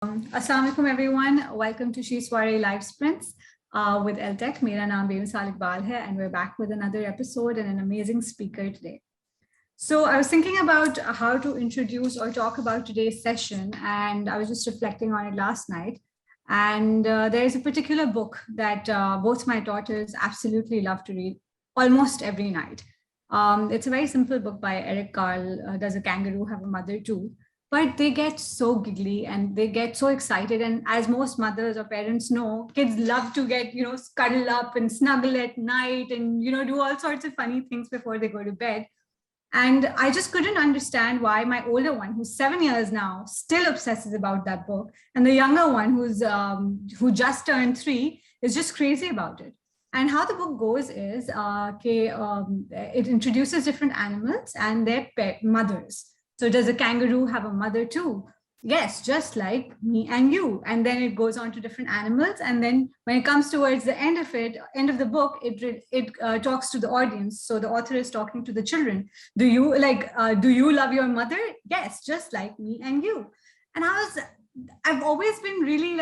Assalamu alaikum everyone. Welcome to She Soirée live sprints with LTech. Mera naam Bemisal Iqbal hai, and we're back with another episode and an amazing speaker today. So I was thinking about how to introduce or talk about today's session, and I was just reflecting on it last night. And there is a particular book that both my daughters absolutely love to read almost every night. It's a very simple book by Eric Carle, Does a Kangaroo Have a Mother Too? But they get so giggly and they get so excited. And as most mothers or parents know, kids love to get, cuddle up and snuggle at night and, do all sorts of funny things before they go to bed. And I just couldn't understand why my older one, who's 7 years now, still obsesses about that book. And the younger one, who just turned 3, is just crazy about it. And how the book goes is it introduces different animals and their mothers. So does a kangaroo have a mother too? Yes, just like me and you. And then it goes on to different animals. And then when it comes towards the end of the book, it talks to the audience. So the author is talking to the children. Do you love your mother? Yes, just like me and you. And I've always been really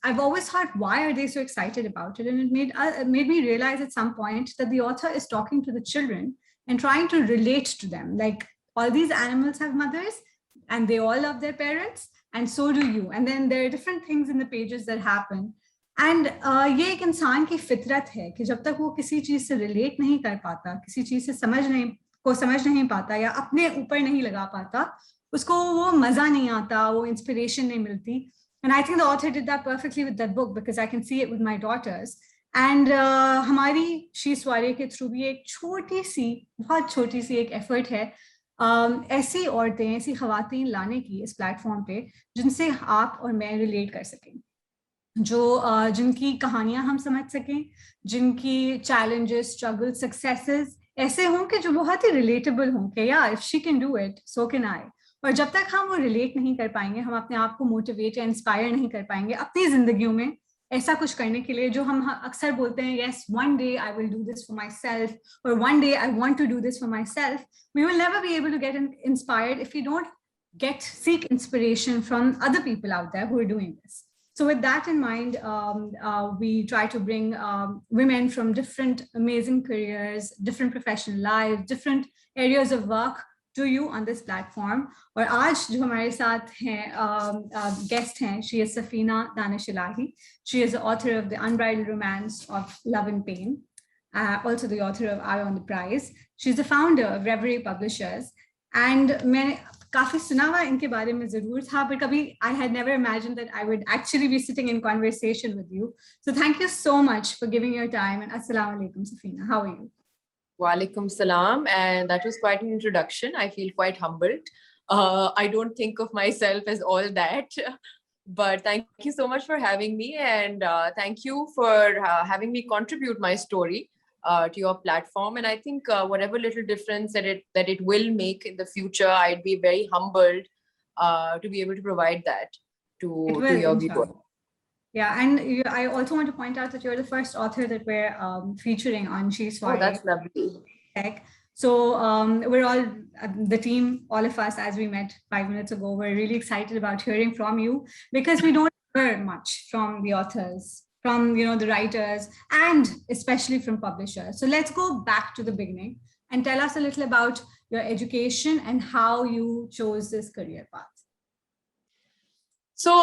I've always thought, why are they so excited about it? And it made me realize at some point that the author is talking to the children and trying to relate to them. Like, all these animals have mothers and they all love their parents, and so do you. And then there are different things in the pages that happen. And ये एक इंसान की फितरत है कि जब तक वो किसी चीज से रिलेट नहीं कर पाता, किसी चीज से समझ नहीं पाता या अपने ऊपर नहीं लगा पाता, उसको वो मजा नहीं आता, वो इंस्पिरेशन नहीं मिलती. And I think the author did that perfectly with that book, because I can see it with my daughters. And हमारी शी स्वारे के थ्रू भी एक बहुत छोटी सी एक एफर्ट है ऐसी औरतें, ऐसी खवातीन लाने की इस प्लेटफॉर्म पे जिनसे आप और मैं रिलेट कर सकें, जिनकी कहानियां हम समझ सकें, जिनकी चैलेंजेस, स्ट्रगल, सक्सेसेस ऐसे हों कि जो बहुत ही रिलेटेबल हों कि यार, if she can do it, so can I. और जब तक हम वो रिलेट नहीं कर पाएंगे, हम अपने आप को मोटिवेट या इंस्पायर नहीं कर पाएंगे अपनी जिंदगियों में ऐसा कुछ करने के लिए जो हम अक्सर बोलते हैं, yes, one day I will do this for myself, or one day I want to do this for myself, we will never be able to get inspired if we don't seek inspiration from other people out there who are doing this. So with that in mind, we try to bring women from different amazing careers, different professional lives, different areas of work to you on this platform. और आज जो हमारे साथ हैं guest हैं, she is Safinah Danish Elahi. She is the author of the Unbridled Romance of Love and Pain, also the author of Eye on the Prize. She's the founder of Reverie Publishers. And मैंने काफी सुना हुआ इनके बारे में जरूर था, but कभी I had never imagined that I would actually be sitting in conversation with you. So thank you so much for giving your time, and assalamu alaikum, Safinah. How are you? Walaikum salam, and that was quite an introduction. I feel quite humbled. I don't think of myself as all that, but thank you so much for having me, and thank you for having me contribute my story to your platform. And I think whatever little difference that it will make in the future, I'd be very humbled to be able to provide that to your viewers. Yeah, and I also want to point out that you're the first author that we're featuring on She Soirée. Oh, that's lovely. So we're all, the team, all of us, as we met 5 minutes ago, we're really excited about hearing from you, because we don't hear much from the authors, from the writers, and especially from publishers. So let's go back to the beginning and tell us a little about your education and how you chose this career path. So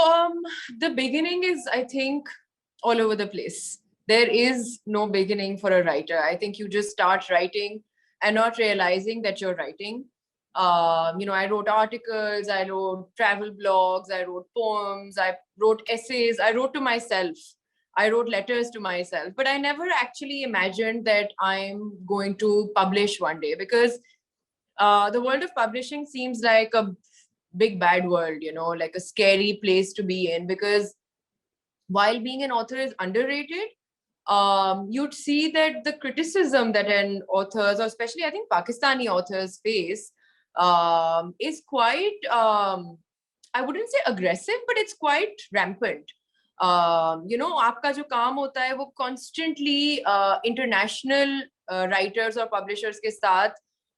the beginning is, I think, all over the place. There is no beginning for a writer. I think you just start writing and not realizing that you're writing. I wrote articles, I wrote travel blogs, I wrote poems, I wrote essays, I wrote to myself, I wrote letters to myself, but I never actually imagined that I'm going to publish one day, because the world of publishing seems like a big bad world, like a scary place to be in, because while being an author is underrated, you'd see that the criticism that an authors, or especially I think Pakistani authors, face is quite, I wouldn't say aggressive, but it's quite rampant. आपका जो काम होता है वो constantly international writers or publishers के साथ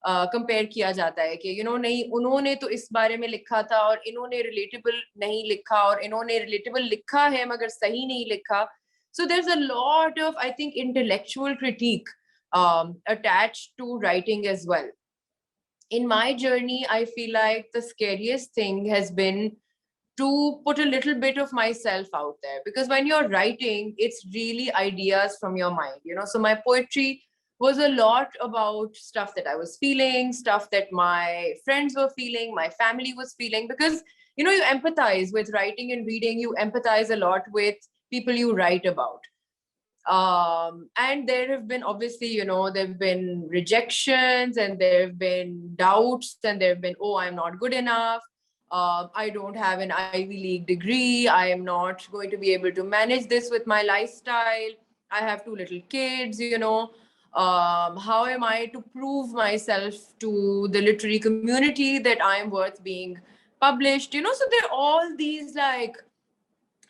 compare किया जाता है कि नहीं उन्होंने तो इस बारे में लिखा था और इन्होंने रिलेटेबल नहीं लिखा और इन्होंने रिलेटेबल लिखा है मगर सही नहीं लिखा. So there's a lot of, I think, intellectual critique attached to writing as well. In my journey, I feel like the scariest thing has been to put a little bit of myself out there, because when you're writing, it's really ideas from your mind, so my poetry was a lot about stuff that I was feeling, stuff that my friends were feeling, my family was feeling, because you empathize with writing and reading, you empathize a lot with people you write about. And there have been, obviously, there have been rejections and there have been doubts and there have been, oh, I'm not good enough. I don't have an Ivy League degree. I am not going to be able to manage this with my lifestyle. I have 2 little kids, how am I to prove myself to the literary community that I am worth being published, so there are all these like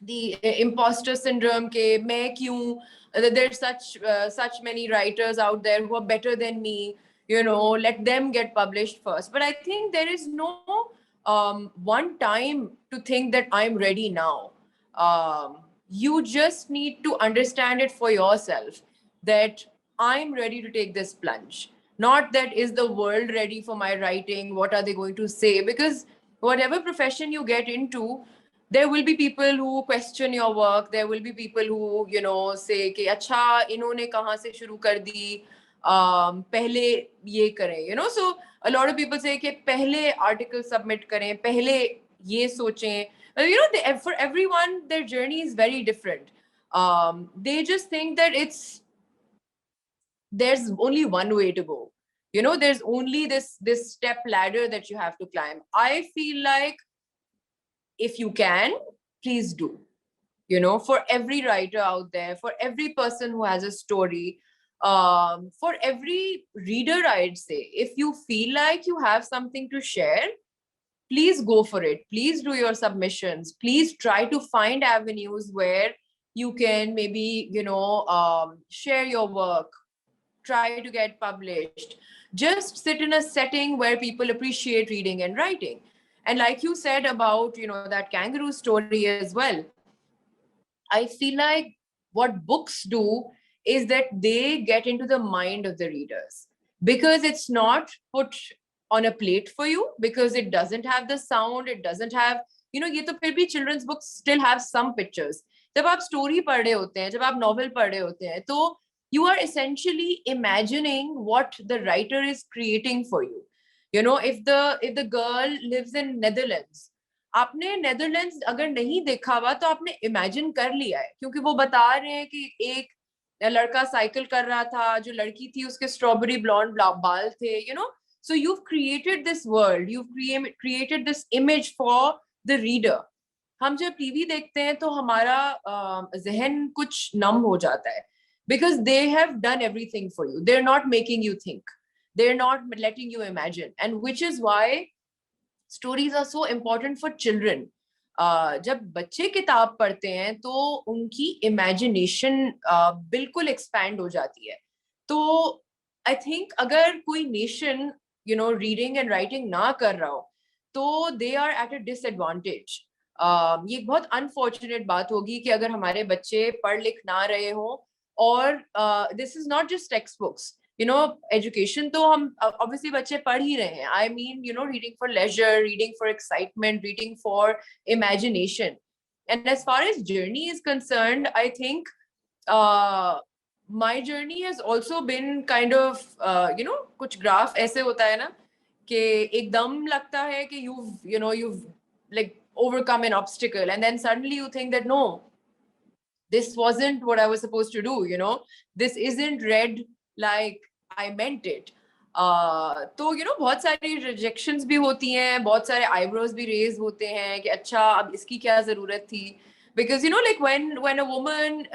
the imposter syndrome ke main kyun, there's such many writers out there who are better than me, let them get published first. But I think there is no one time to think that I'm ready now. You just need to understand it for yourself, that I'm ready to take this plunge, not that is the world ready for my writing, what are they going to say, because whatever profession you get into, there will be people who question your work. There will be people who, say कि अच्छा इन्होंने कहाँ से शुरू कर दी, पहले ये करें, so a lot of people say कि पहले article submit करें, पहले ये सोचें. For everyone, their journey is very different. They just think that there's only one way to go. There's only this step ladder that you have to climb. I feel like if you can, please do. For every writer out there, for every person who has a story, for every reader, I'd say, if you feel like you have something to share, please go for it. Please do your submissions. Please try to find avenues where you can maybe, share your work, try to get published. Just sit in a setting where people appreciate reading and writing. And like you said about, that kangaroo story as well, I feel like what books do is that they get into the mind of the readers, because it's not put on a plate for you, because it doesn't have the sound, it doesn't have, ye to phir bhi children's books still have some pictures. जब आप story पढ़ रहे होते हैं, जब आप novel पढ़ रहे होते हैं, तो you are essentially imagining what the writer is creating for you. If the girl lives in Netherlands, आपने नेदरलैंड्स अगर नहीं देखा हुआ तो आपने इमेजिन कर लिया है, क्योंकि वो बता रहे हैं कि एक लड़का साइकिल कर रहा था, जो लड़की थी उसके स्ट्रॉबेरी ब्लॉन्ड बाल थे, so you've created this world, you've created this image for the reader. हम जब टीवी देखते हैं तो हमारा जहन कुछ नम हो जाता है, because they have done everything for you. They're not making you think, they're not letting you imagine, and which is why stories are so important for children. जब बच्चे किताब पढ़ते हैं तो उनकी इमेजिनेशन बिल्कुल एक्सपैंड हो जाती है. तो आई थिंक अगर कोई नेशन रीडिंग एंड राइटिंग ना कर रहा हो तो they are at a disadvantage. ये एक बहुत अनफॉर्चुनेट बात होगी कि अगर हमारे बच्चे पढ़ लिख ना रहे हो. और this is not just text books, education तो हम obviously बच्चे पढ़ ही रहे हैं. I mean, reading for leisure, reading for excitement, reading for imagination. And as far as journey is concerned, I think my journey has also been kind of, कुछ graph ऐसे होता है ना कि एकदम लगता है कि you've like overcome an obstacle, and then suddenly you think that no, this wasn't what I was supposed to do, this isn't read like I meant it. तो बहुत सारी rejections भी होती हैं, बहुत सारे eyebrows भी raise होते हैं कि अच्छा अब इसकी क्या जरूरत थी. Because like when a woman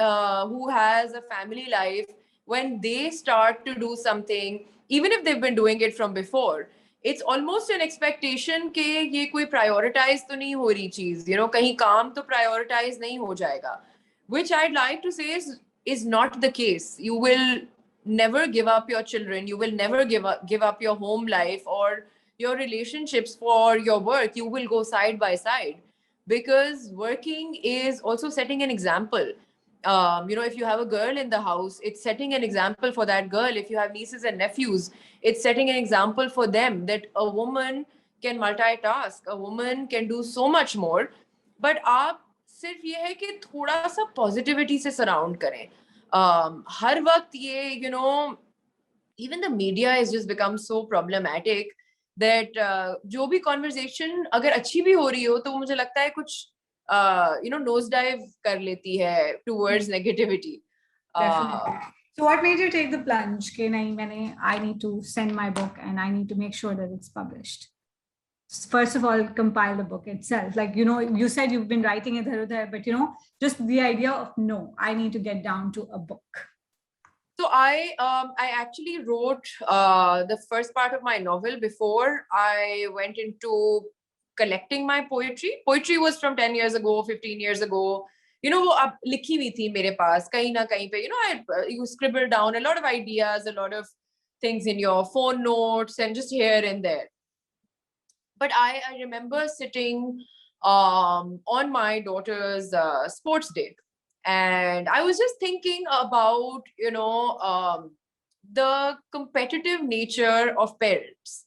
who has a family life, when they start to do something, even if they've been doing it from before, it's almost an expectation कि ये कोई prioritize तो नहीं हो रही चीज, कहीं काम तो prioritize नहीं हो जाएगा. Which I'd like to say is not the case. You will never give up your children. You will never give up your home life or your relationships for your work. You will go side by side, because working is also setting an example. If you have a girl in the house, it's setting an example for that girl. If you have nieces and nephews, it's setting an example for them that a woman can multitask, a woman can do so much more. But आप सिर्फ ये है कि थोड़ा सा positivity से surround करें. हर वक्त ये even the media has just become so problematic that जो भी conversation अगर अच्छी भी हो रही हो तो मुझे लगता है कुछ nose dive कर लेती है towards negativity. Definitely. So what made you take the plunge कि नहीं, I need to send my book and I need to make sure that it's published? First of all, compile the book itself. Like, you said you've been writing it there, but just the idea of, no, I need to get down to a book. So I actually wrote the first part of my novel before I went into collecting my poetry. Poetry was from 10 years ago, 15 years ago. वो अब लिखी हुई थी मेरे पास कहीं ना कहीं पे. You scribble down a lot of ideas, a lot of things in your phone notes and just here and there. But I remember sitting on my daughter's sports day, and I was just thinking about the competitive nature of parents.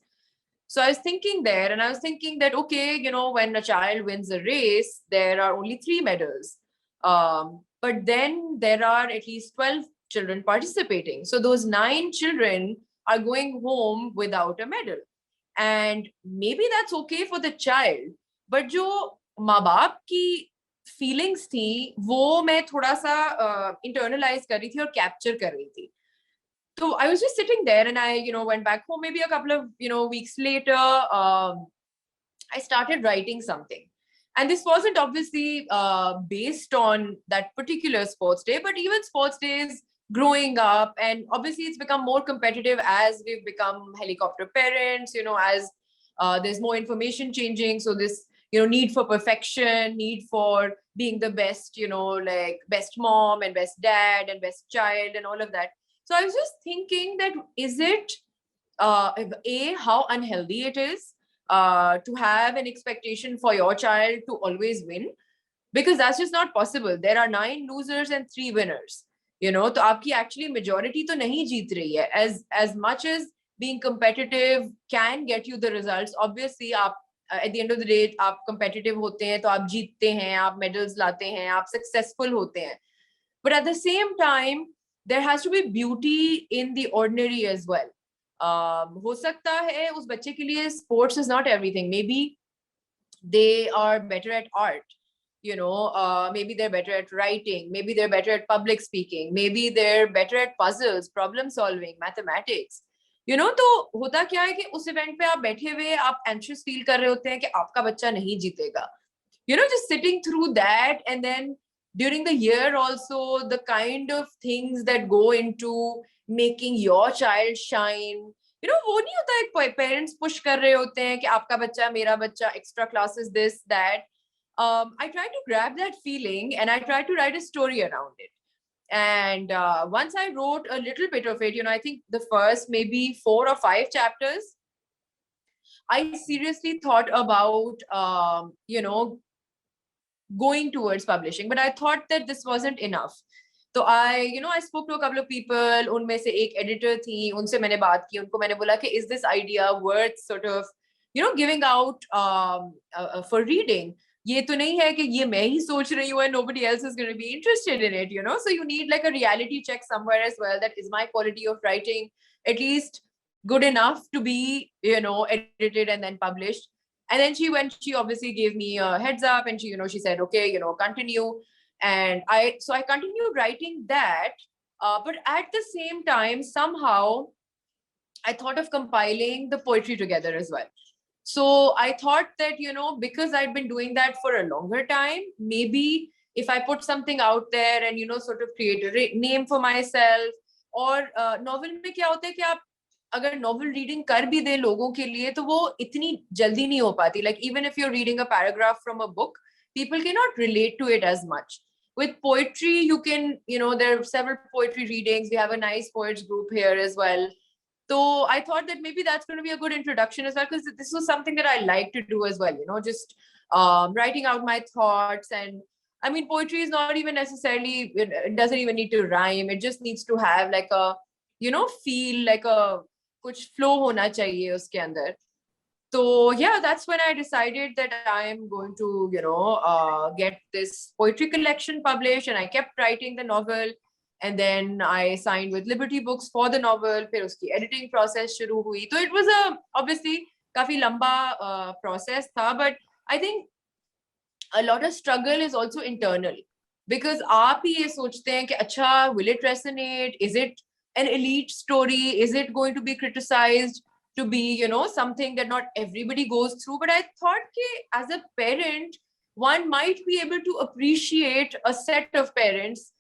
So I was thinking there, and I was thinking that, okay, when a child wins a race, there are only 3 medals. But then there are at least 12 children participating. So those 9 children are going home without a medal. And maybe that's okay for the child. But जो माँ बाप की feelings थी, वो मैं थोड़ा सा internalize कर रही थी और capture कर रही थी. So I was just sitting there, and I, went back home. Maybe a couple of, weeks later, I started writing something. And this wasn't obviously based on that particular sports day, but even sports days growing up. And obviously it's become more competitive as we've become helicopter parents, as there's more information changing. So this, need for perfection, need for being the best, like best mom and best dad and best child and all of that. So I was just thinking that, is it, how unhealthy it is to have an expectation for your child to always win? Because that's just not possible. There are 9 losers and 3 winners. तो आपकी actually majority तो नहीं जीत रही है. As much as being competitive can get you the results, obviously आप at the end of the day आप competitive होते हैं तो आप जीतते हैं, आप medals लाते हैं, आप successful होते हैं. But at the same time, there has to be beauty in the ordinary as well. हो सकता है उस बच्चे के लिए sports is not everything. Maybe they are better at art. Maybe they're better at writing. Maybe they're better at public speaking. Maybe they're better at puzzles, problem solving, mathematics. तो होता क्या है कि उस इवेंट पे आप बैठे हुए आप anxious feel कर रहे होते हैं कि आपका बच्चा नहीं जीतेगा. Just sitting through that, and then during the year also, the kind of things that go into making your child shine. वो नहीं होता है parents push कर रहे होते हैं कि आपका बच्चा, मेरा बच्चा, extra classes, this, that. I try to grab that feeling and I try to write a story around it. And once I wrote a little bit of it, I think the first maybe 4 or 5 chapters, I seriously thought about, going towards publishing, but I thought that this wasn't enough. So I spoke to a couple of people. उनमें से एक editor थी, उनसे मैंने बात की, उनको मैंने बोला कि is this idea worth sort of, giving out for reading? ये तो नहीं है कि ये मैं ही सोच रही हूँ and nobody else is going to be interested in it, So you need like a reality check somewhere as well. That is my quality of writing at least good enough to be, edited and then published. And then she obviously gave me a heads up, and she said, okay, continue. And I continued writing that. But at the same time, somehow I thought of compiling the poetry together as well. So I thought that, because I'd been doing that for a longer time, maybe if I put something out there and, sort of create a name for myself, or novel में क्या होता है कि आप अगर novel reading कर भी दे लोगों के लिए तो वो इतनी जल्दी नहीं हो पाती. Like even if you're reading a paragraph from a book, people cannot relate to it as much. with poetry, you can, there are several poetry readings. We have a nice poets group here as well. So I thought that maybe that's going to be a good introduction as well, because this was something that I like to do as well, just writing out my thoughts. And I mean, poetry is not even necessarily, it doesn't even need to rhyme. It just needs to have like a, feel like a, kuch flow hona chahiye uske andar. So yeah, that's when I decided that I am going to, get this poetry collection published, and I kept writing the novel. And then I signed with Liberty Books for the novel. फिर उसकी editing process शुरू हुई. So it was obviously काफी लंबा process था, but I think a lot of struggle is also internal, because आप ही ये सोचते हैं कि अच्छा, will it resonate? Is it an elite story? Is it going to be criticized to be, something that not everybody goes through? But I thought that as a parent, one might be able to appreciate a set of parents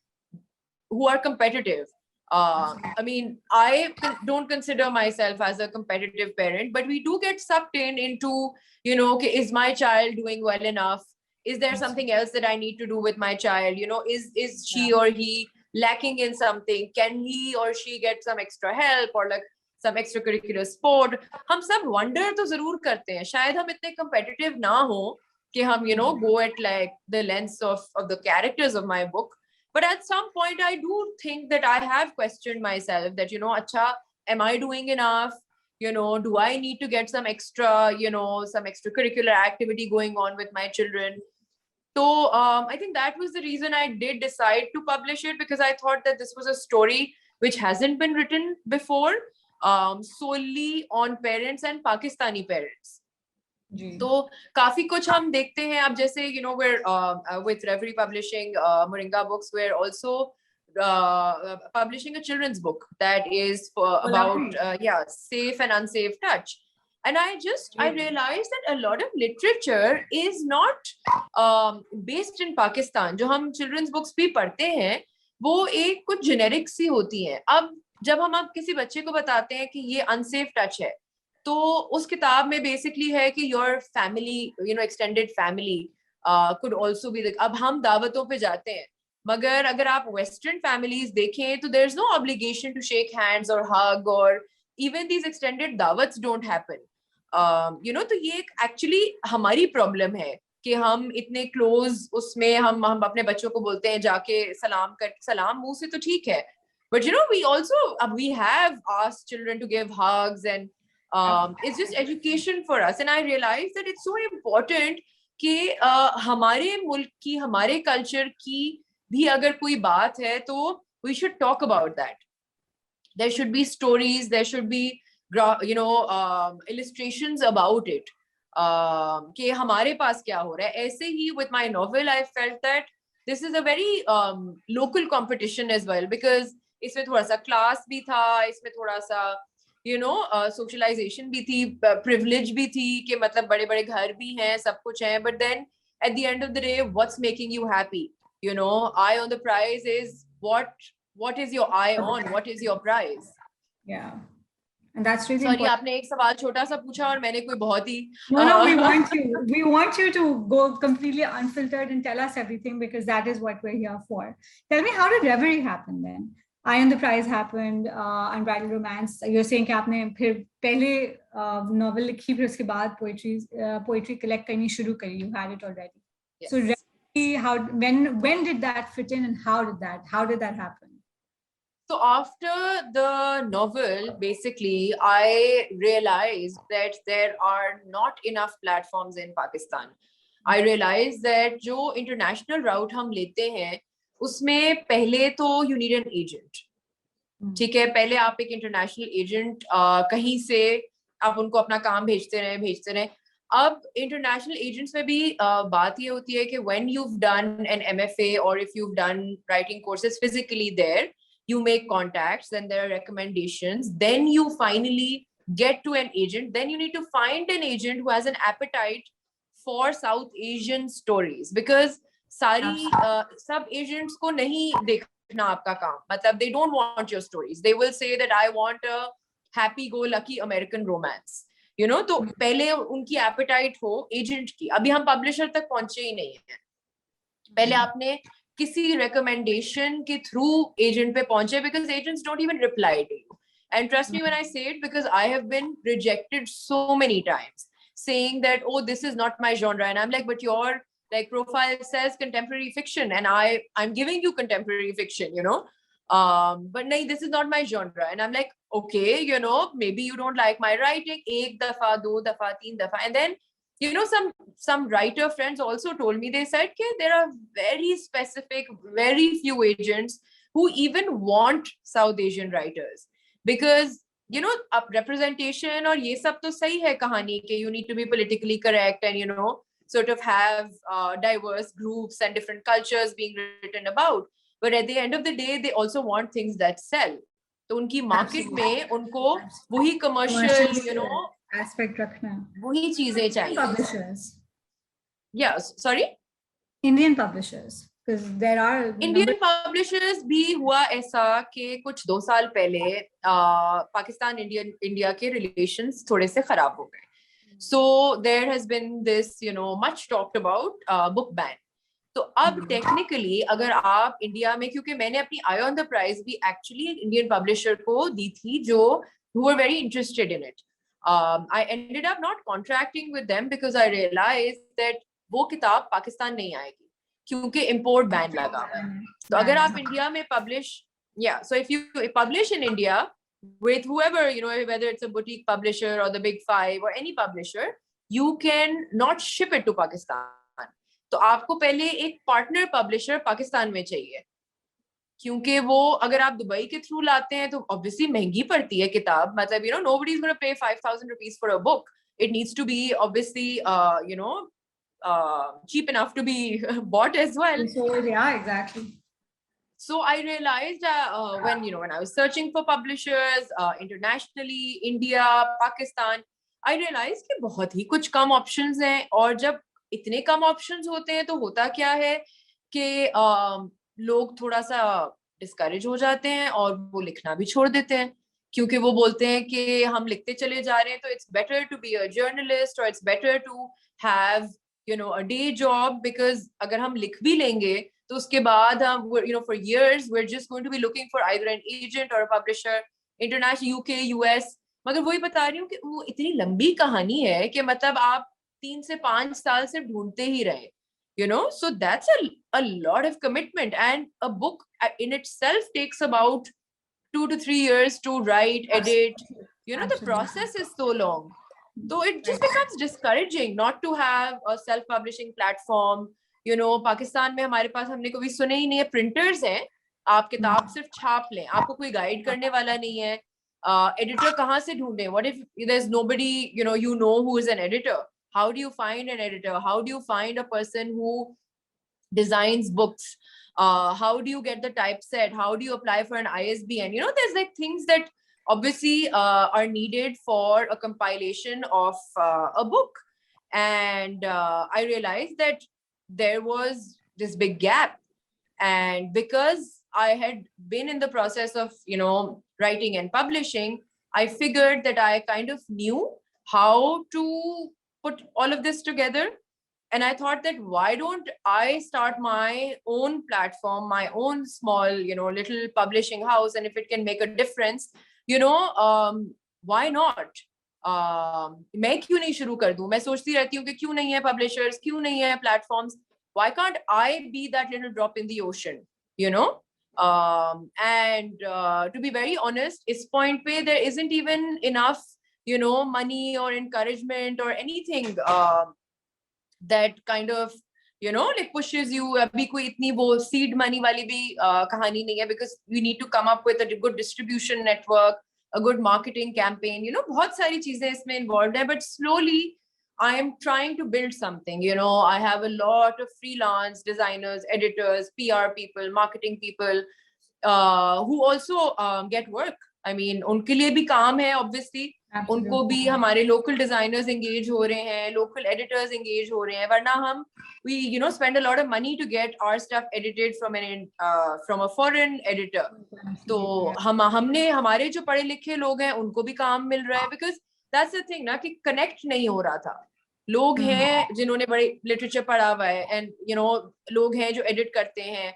who are competitive. I mean, I don't consider myself as a competitive parent, but we do get sucked into, okay, is my child doing well enough? Is there something else that I need to do with my child? Is she or he lacking in something? Can he or she get some extra help or like some extracurricular sport? हम सब wonder तो जरूर करते हैं. शायद हम इतने competitive ना हो कि हम, go at like the lengths of the characters of my book. But at some point, I do think that I have questioned myself that, acha, am I doing enough? Do I need to get some extra, some extracurricular activity going on with my children? So I think that was the reason I did decide to publish it, because I thought that this was a story which hasn't been written before, solely on parents and Pakistani parents. तो काफी कुछ हम देखते हैं अब, जैसे we're with Reverie Publishing, Moringa Books, we're also publishing a children's book that is about safe and unsafe touch. And I realized that a lot of literature is not based in Pakistan. जो हम children's books भी पढ़ते हैं वो एक कुछ generic सी होती हैं. अब जब हम किसी बच्चे को बताते हैं कि ये unsafe touch है, तो उस किताब में बेसिकली है कि your family, extended family could also be अब हम दावतों पे जाते हैं, मगर अगर आप वेस्टर्न फैमिलीज देखें तो there's no obligation to shake hands or hug, or even these extended दावत्स don't happen. तो ये एक्चुअली हमारी प्रॉब्लम है कि हम इतने क्लोज उसमें हम अपने बच्चों को बोलते हैं जाके सलाम मुंह से तो ठीक है, but we also we have asked children to give hugs, and it's just education for us. And I realized that it's so important कि हमारे मुल्क की, हमारे कल्चर की भी अगर कोई बात है तो we should talk about that. There should be stories, there should be illustrations about it, कि हमारे पास क्या हो रहा है. ऐसे ही with my novel I felt that this is a very local competition as well, because इसमें थोड़ा सा class भी था, इसमें थोड़ा सा socialization भी थी, privilege भी थी कि मतलब बड़े बड़े घर भी हैं, सब कुछ है. But then at the end of the day, what's making you happy? Eye on the prize is what is your eye on? What is your prize? Yeah. And that's really Sorry, आपने एक सवाल छोटा सा पूछा और मैंने कोई बहुत ही No, we want you to go completely unfiltered and tell us everything, because that is what we're here for. Tell me, how did Reverie happen then? Eye on the Prize happened, Unbridled Romance. You're saying कि आपने फिर पहले novel लिखी, फिर उसके बाद poetry collect करनी शुरू करी. You had it already. Yes. So Reverie, when did that fit in, and how did that happen? So after the novel, basically, I realized that there are not enough platforms in Pakistan. I realized that जो international route हम लेते हैं, उसमें पहले तो you need an agent. ठीक है, पहले आप एक international agent कहीं से आप उनको अपना काम भेजते रहे. अब international agents में भी बात ये होती है कि when you've done an MFA, or if you've done writing courses physically there, you make contacts, then there are recommendations, then you finally get to an agent, then you need to find an agent who has an appetite for South Asian stories, because सारी सब agents को नहीं देखना आपका काम, मतलब they don't want your stories. They will say that I want a happy-go-lucky American romance. तो पहले उनकी appetite हो agent की. अभी हम publisher तक पहुंचे ही नहीं हैं. पहले आपने किसी recommendation के through agent पे पहुंचे, because agents don't even reply to you. And trust me when I say it, because I have been rejected so many times, saying that, oh, this is not my genre. And I'm like, but your like profile says contemporary fiction, and I'm giving you contemporary fiction, you know. But no, this is not my genre. And I'm like, okay, you know, maybe you don't like my writing. Ek dafa, do dafa, teen dafa. And then, you know, some writer friends also told me, they said that there are very specific, very few agents who even want South Asian writers, because you know representation और ये सब तो सही है कहानी के, you need to be politically correct and you know sort of have diverse groups and different cultures being written about, but at the end of the day they also want things that sell. तो उनकी market में उनको वही commercial you know aspect रखना है, वही चीजें चाहिए. Publishers. Yes, sorry? Indian publishers, because there are Indian publishers भी हुआ ऐसा कि कुछ 2 साल पहले पाकिस्तान इंडिया के relations थोड़े से खराब हो गए. So there has been this you know much talked about book ban. तो अब technically अगर आप इंडिया में, क्योंकि मैंने अपनी Eye on the Prize भी actually Indian publisher को दी थी जो who were very interested in it. I ended up not contracting with them because I realized that वो किताब पाकिस्तान नहीं आएगी क्योंकि import ban लगा हुआ है. तो अगर आप इंडिया में publish, yeah, so if you publish in India with whoever, you know, whether it's a boutique publisher or the big 5 or any publisher, you can not ship it to Pakistan. तो आपको पहले एक partner publisher Pakistan में चाहिए, क्योंकि वो अगर आप दुबई के थ्रू लाते हैं तो obviously महंगी पड़ती है किताब. मतलब you know nobody's going to pay 5,000 rupees for a book. It needs to be obviously you know cheap enough to be bought as well. So yeah, exactly. So I realized when you know when I was searching for publishers internationally, India, Pakistan, I realized कि बहुत ही कुछ कम options हैं. और जब इतने कम options होते हैं तो होता क्या है कि लोग थोड़ा सा discourage हो जाते हैं और वो लिखना भी छोड़ देते हैं, क्योंकि वो बोलते हैं कि हम लिखते चले जा रहे हैं. तो it's better to be a journalist or it's better to have you know a day job, because अगर हम लिख भी लेंगे तो उसके बाद हम you know for years we're just going to be looking for either an agent or a publisher international, UK, US. मगर वही बता रही हूँ कि वो इतनी लंबी कहानी है कि मतलब आप 3 से 5 साल से ढूंढते ही रहे, you know. So that's a lot of commitment, and a book in itself takes about 2 to 3 years to write, edit, you know. The process is so long. So it just becomes discouraging not to have a self-publishing platform. You know, Pakistan में हमारे पास हमने कभी सुने ही नहीं है, printers हैं, आप किताब सिर्फ छाप लें, आपको कोई गाइड करने वाला नहीं है. Editor कहाँ से ढूंढें? What if there's nobody you know who is an editor? How do you find an editor? How do you find a person who designs books? How do you get the typeset? How do you apply for an ISBN? You know, there's like things that obviously are needed for a compilation of a book. And I realized that there was this big gap. And because I had been in the process of, you know, writing and publishing, I figured that I kind of knew how to put all of this together. And I thought that why don't I start my own platform, my own small, you know, little publishing house, and if it can make a difference, you know, why not? मैं क्यों नहीं शुरू कर दूं? मैं सोचती रहती हूँ कि क्यों नहीं है publishers, क्यों नहीं है platforms? Why can't I be that little drop in the ocean, you know? And to be very honest, इस point पे there isn't even enough, you know, money or encouragement or anything that kind of, you know, like pushes you. अभी कोई इतनी वो seed money वाली भी कहानी नहीं है, because you need to come up with a good distribution network, a good marketing campaign, you know, बहुत सारी चीजें इसमें involved है. But slowly I am trying to build something, you know. I have a lot of freelance designers, editors, PR people, marketing people who also get work. I mean, उनके लिए भी काम है obviously. उनको भी हमारे local designers engage हो रहे हैं, local editors engage हो रहे हैं, वरना हम we you know spend a lot of money to get our stuff edited from a foreign editor. तो हमने हमारे जो पढ़े लिखे लोग हैं उनको भी काम मिल रहा है, because that's the thing ना कि connect नहीं हो रहा था. लोग हैं जिन्होंने बड़े literature पढ़ा हुआ है, and you know लोग हैं जो edit करते हैं,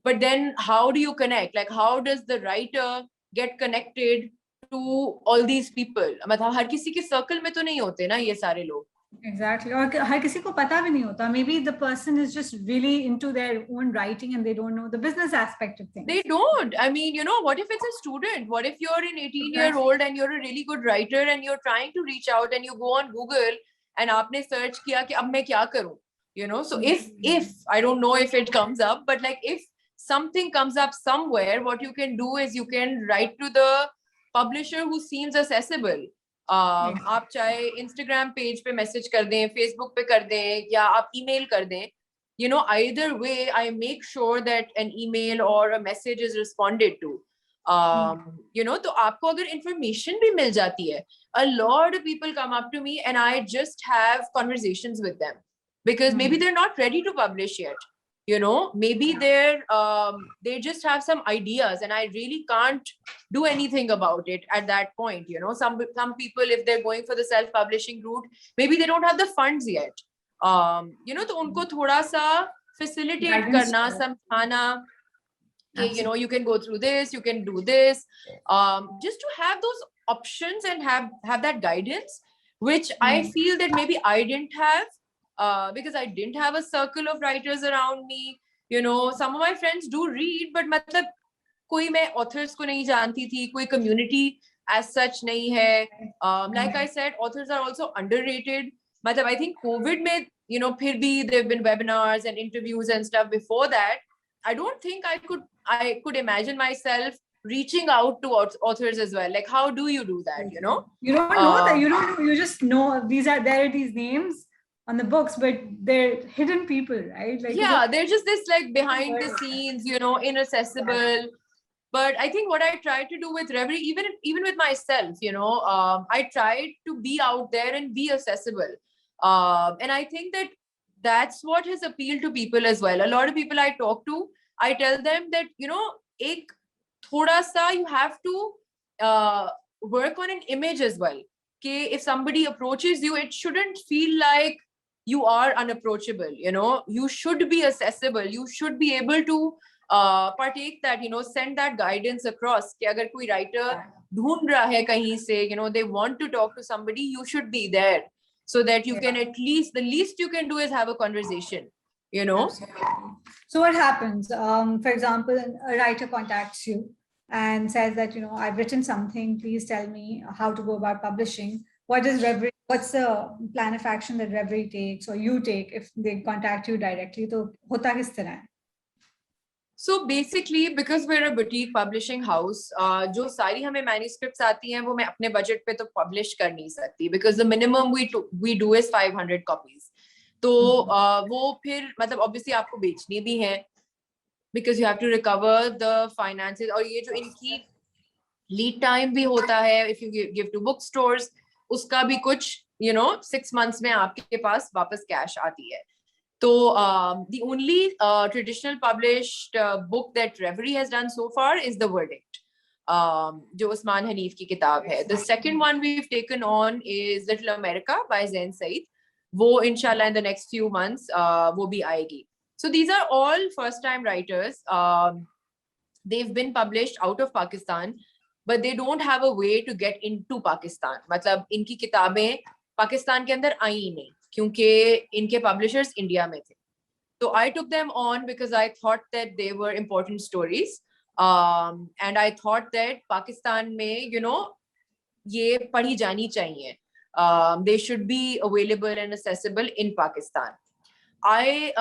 but then how do you connect? Like, how does the writer get connected to all these people? मतलब हर किसी के circle में तो नहीं होते ना ये सारे लोग. Exactly. और हर किसी को पता भी नहीं होता. Maybe the person is just really into their own writing and they don't know the business aspect of things. They don't. I mean, you know, what if it's a student? What if you're an 18-year-old and you're a really good writer and you're trying to reach out and you go on Google and आपने search किया कि अब मैं क्या करूं? You know, so if I don't know if it comes up, but like if something comes up somewhere, what you can do is you can write to the publisher who seems accessible. आप चाहे Instagram page पे message कर दें, Facebook पे कर दें, या आप email कर दें. You know, either way, I make sure that an email or a message is responded to. You know, तो आपको अगर information भी मिल जाती है, a lot of people come up to me and I just have conversations with them because maybe they're not ready to publish yet. You know, maybe they just have some ideas and I really can't do anything about it at that point. You know, some people, if they're going for the self-publishing route, maybe they don't have the funds yet. You know, तो उनको थोड़ा सा facilitate करना, समझाना कि, you know, you can go through this, you can do this, just to have those options and have that guidance, which I feel that maybe I didn't have. Because I didn't have a circle of writers around me. You know, some of my friends do read, but मतलब कोई मैं authors को नहीं जानती थी, कोई community as such नहीं है. Like I said, authors are also underrated. मतलब I think COVID में, you know, फिर भी there have been webinars and interviews and stuff before that. I don't think I could imagine myself reaching out to authors as well. Like, how do you do that? You know, you don't know that. You don't. You just know there are these names on the books, but they're hidden people, right? Like, yeah, they're just this like behind the scenes, you know, inaccessible. But I think what I tried to do with Reverie, even with myself, you know, I tried to be out there and be accessible. And I think that's what has appealed to people as well. A lot of people I talk to, I tell them that, you know, thoda sa you have to work on an image as well. Okay, if somebody approaches you, it shouldn't feel like you are unapproachable. You know, you should be accessible. You should be able to partake that, you know, send that guidance across. कि अगर कोई writer ढूंढ रहा है कहीं से, you know, they want to talk to somebody, you should be there so that you can at least, the least you can do is have a conversation, you know. Absolutely. So what happens? For example, a writer contacts you and says that, you know, I've written something, please tell me how to go about publishing. What's the plan of action that Reverie takes or you take if they contact you directly? So hota kis tarah hai? So basically, because we're a boutique publishing house, जो सारी हमें manuscripts आती हैं वो मैं अपने budget पे तो publish कर नहीं सकती, because the minimum we do is 500 copies. तो वो फिर मतलब obviously आपको बेचनी भी है, because you have to recover the finances, और ये जो इनकी lead time भी होता है, if you give to bookstores, उसका भी कुछ, you know, 6 months में आपके पास वापस cash आती है. So the only traditional published book that Reverie has done so far is The Verdict, जो उस्मान हनीफ की किताब है. The second one we've taken on is Little America by Zain Said. वो inshallah in the next few months वो भी आएगी. So these are all first-time writers. They've been published out of Pakistan, but they don't have a way to get into Pakistan. मतलब इनकी किताबें पाकिस्तान के अंदर आई नहीं, क्योंकि इनके publishers इंडिया में थे. So I took them on because I thought that they were important stories, and I thought that Pakistan में, you know, ये पढ़ी जानी चाहिए. They should be available and accessible in Pakistan. I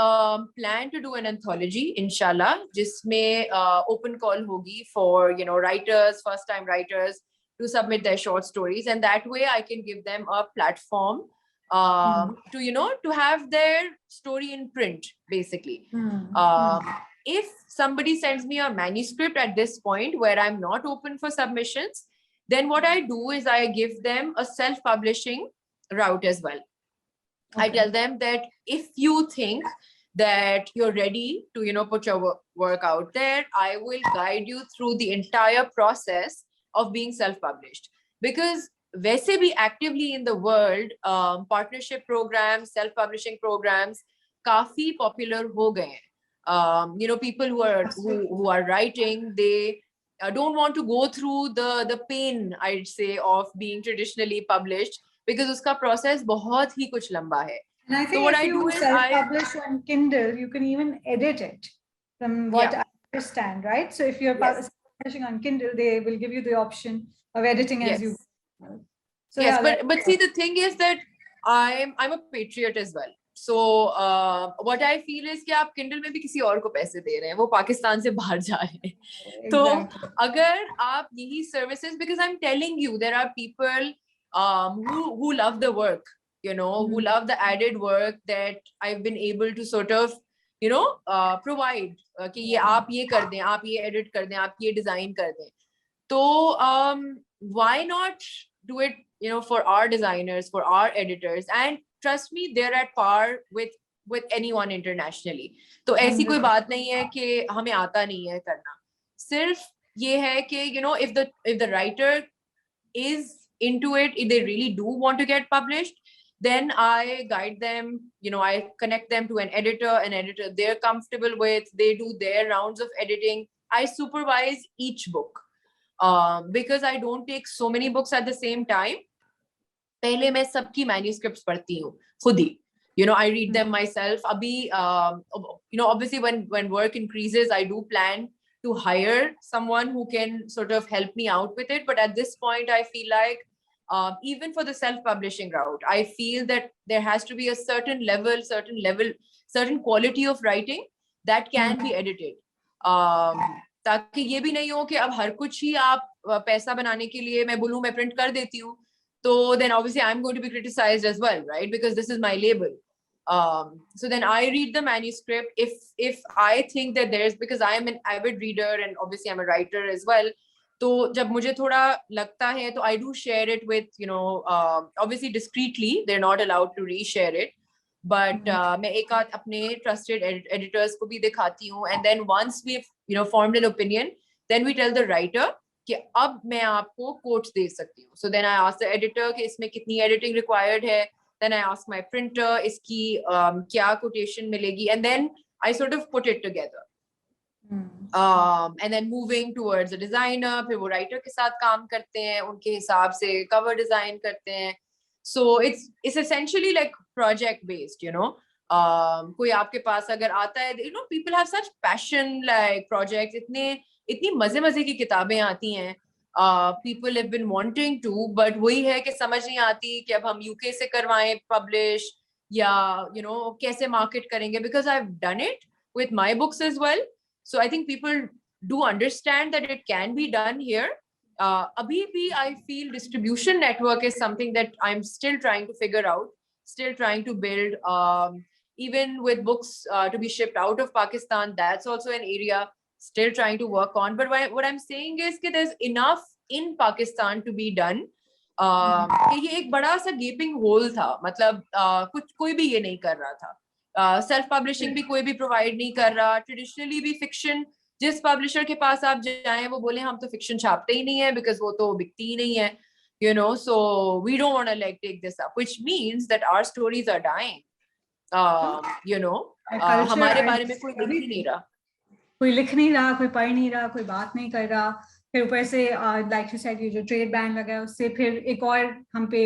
plan to do an anthology, inshallah, जिसमें open call होगी for, you know, writers, first-time writers to submit their short stories, and that way I can give them a platform to, you know, to have their story in print, basically. If somebody sends me a manuscript at this point where I'm not open for submissions, then what I do is I give them a self-publishing route as well. Okay. I tell them that if you think that you're ready to, you know, put your work out there, I will guide you through the entire process of being self-published. Because वैसे भी actively in the world, partnership programs, self-publishing programs काफी popular हो गए हैं. People who are writing, they don't want to go through the pain, I'd say, of being traditionally published, because uska process bahut hi kuch lamba hai. And I So think what if I do you is self-publish on Kindle, you can even edit it, from what I understand, right? So if you're publishing on Kindle, they will give you the option of editing as you go. So yes, yeah, but see, the thing is that I'm a patriot as well. So what I feel is कि आप Kindle में भी किसी और को पैसे दे रहे हैं, वो पाकिस्तान से बाहर जा रहे हैं. तो अगर आप यही services, because I'm telling you, there are people who love the work, who love the added work that I've been able to sort of, provide. कि ये आप ये कर दें, आप ये edit कर दें, आप ये design कर दें. तो why not do it, for our designers, for our editors, and trust me, they're at par with anyone internationally. तो ऐसी कोई बात नहीं है कि हमें आता नहीं है करना. सिर्फ ये है कि if the writer is into it, if they really do want to get published, then I guide them, I connect them to an editor they're comfortable with. They do their rounds of editing. I supervise each book. Because I don't take so many books at the same time. पहले मैं सबकी manuscripts पढ़ती हूँ खुद ही. I read them myself. Abhi, obviously when work increases, I do plan to hire someone who can sort of help me out with it. But at this point, I feel like even for the self-publishing route, I feel that there has to be a certain quality of writing that can be edited. ताकि ये भी नहीं हो कि अब हर कुछ ही आप पैसा बनाने के लिए मैं बोलूं मैं प्रिंट कर देती हूँ, तो then obviously I'm going to be criticized as well, right? Because this is my label. So then I read the manuscript. If I think that there's, because I am an avid reader and obviously I'm a writer as well, तो जब मुझे थोड़ा लगता है तो I do share it with, obviously discreetly, they're not allowed to reshare it. But मैं एक आध अपने trusted editors को भी दिखाती हूँ, and then once we've formed an opinion, then we tell the writer कि अब मैं आपको quotes दे सकती हूँ. So then I ask the editor कि इसमें कितनी editing required है. Then I ask my printer इसकी क्या quotation मिलेगी, and then I sort of put it together. And then moving towards the designer, फिर वो writer के साथ काम करते हैं, उनके हिसाब से cover design करते हैं. So it's essentially like project based, कोई आपके पास अगर आता है, people have such passion, like projects, इतनी मजे की किताबें आती हैं. People have been wanting to, but वही है कि समझ नहीं आती कि अब हम UK से करवाएं publish या कैसे market करेंगे, because I've done it with my books as well. So I think people do understand that it can be done here. Abhi bhi, I feel distribution network is something that I'm still trying to figure out, still trying to build. Even with books to be shipped out of Pakistan, that's also an area still trying to work on. But what I'm saying is that there's enough in Pakistan to be done. ये एक बड़ा सा gaping hole था, मतलब कोई भी ये नहीं कर रहा था. सेल्फ पब्लिशिंग भी कोई भी प्रोवाइड नहीं कर रहा. ट्रेडिशनली भी फिक्शन, जिस पब्लिशर के पास आप जाएं वो बोले हम तो फिक्शन छापते ही नहीं है बिकॉज वो तो बिकती ही नहीं है, so we don't want to like take this up, which means that our stories are dying. हमारे बारे में कोई लिख ही नहीं रहा, कोई लिख नहीं रहा, कोई पढ़ नहीं रहा, कोई बात नहीं कर रहा. फिर ऊपर से लाइक यू सेड ये जो ट्रेड बैन लगा है उससे फिर एक और हम पे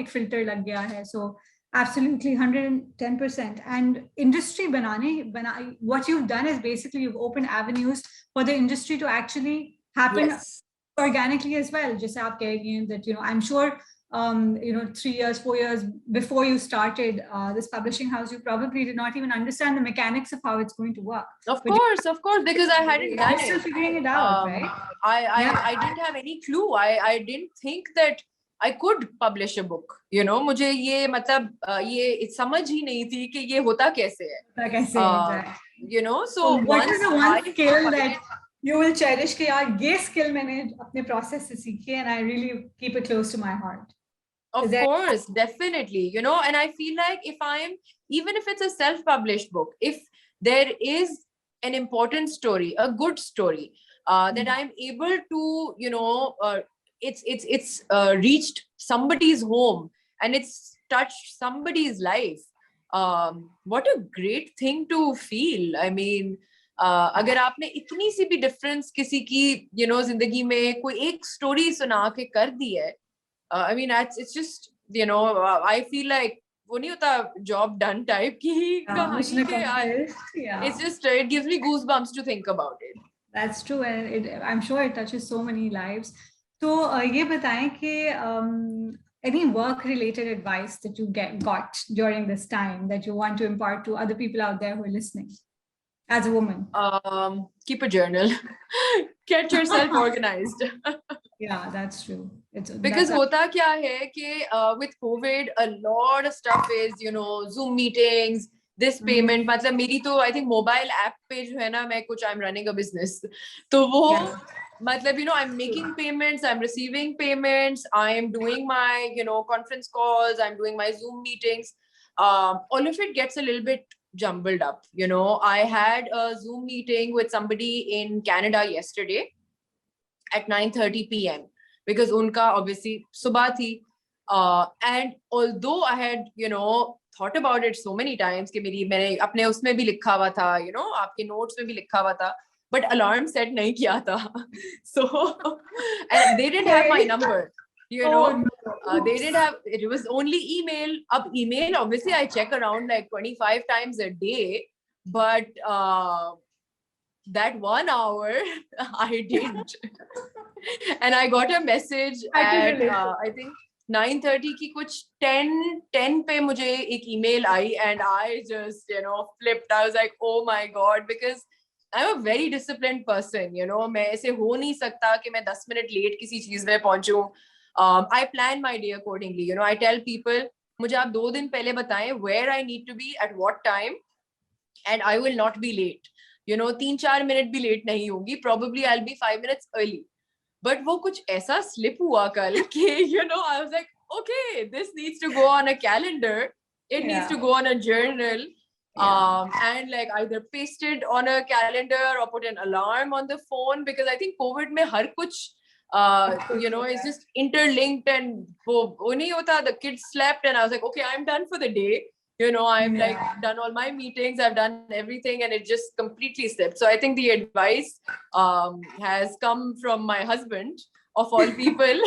एक फिल्टर लग गया है. सो absolutely 110%. And industry what you've done is basically you've opened avenues for the industry to actually happen organically as well. Just aap keh rahi hain that I'm sure 3 years 4 years before you started this publishing house, you probably did not even understand the mechanics of how it's going to work. Of course, because I hadn't done it. Still figuring it out, right? I didn't have any clue. I didn't think that I could publish a book. मुझे ये मतलब ये समझ ही नहीं थी कि ये होता कैसे है. Exactly. So what is the one skill that you will cherish कि यार ये skill मैंने अपने process से सीखी है and I really keep it close to my heart? Of course, definitely. And I feel like even if it's a self-published book, if there is an important story, a good story, that I'm able to, it's reached somebody's home and it's touched somebody's life, what a great thing to feel. I mean, अगर आपने इतनी सी भी difference किसी की जिंदगी में कोई एक story सुना के कर दी है, I mean it's just I feel like वो नहीं होता job done type की कहानी के. It's just it gives me goosebumps to think about it. That's true, and I'm sure it touches so many lives. So ये बताएं कि any work-related advice that you got during this time that you want to impart to other people out there who are listening, as a woman? Keep a journal. Get yourself organized. Yeah, that's true. Because hota kya hai कि with COVID, a lot of stuff is Zoom meetings, this payment. मतलब मेरी तो I think mobile app पे जो है ना, I'm running a business. तो वो मतलब I'm making payments, I'm receiving payments, I'm doing my conference calls, I'm doing my Zoom meetings. All of it gets a little bit jumbled up. I had a Zoom meeting with somebody in Canada yesterday at 9:30 p.m. because unka obviously subah thi. And although I had thought about it so many times कि मैंने अपने उसमें भी लिखा हुआ था, आपके notes में भी लिखा हुआ था, but alarm set नहीं किया था. So and they didn't have my number. They didn't have, it was only email. Ab email obviously I check around like 25 times a day, but that 1 hour I didn't. And I got a message at I think 9:30 की कुछ 10 पे मुझे एक email I, and I just flipped. I was like, oh my god, because I'm a very disciplined person. मैं ऐसे हो नहीं सकता कि मैं 10 मिनट लेट किसी चीज में पहुंचूं. I plan my day accordingly. I tell people मुझे आप 2 दिन पहले बताएं where I need to be at what time, and I will not be late. 3-4 minute भी लेट नहीं होंगी. Probably I'll be 5 minutes early. But वो कुछ ऐसा slip हुआ कल कि I was like, okay, this needs to go on a calendar. It needs to go on a journal. And like either paste it on a calendar or put an alarm on the phone, because I think COVID में हर कुछ is just interlinked, and वो नहीं होता, the kids slept and I was like, okay, I'm done for the day. I've like done all my meetings, I've done everything, and it just completely slipped. So I think the advice has come from my husband, of all people.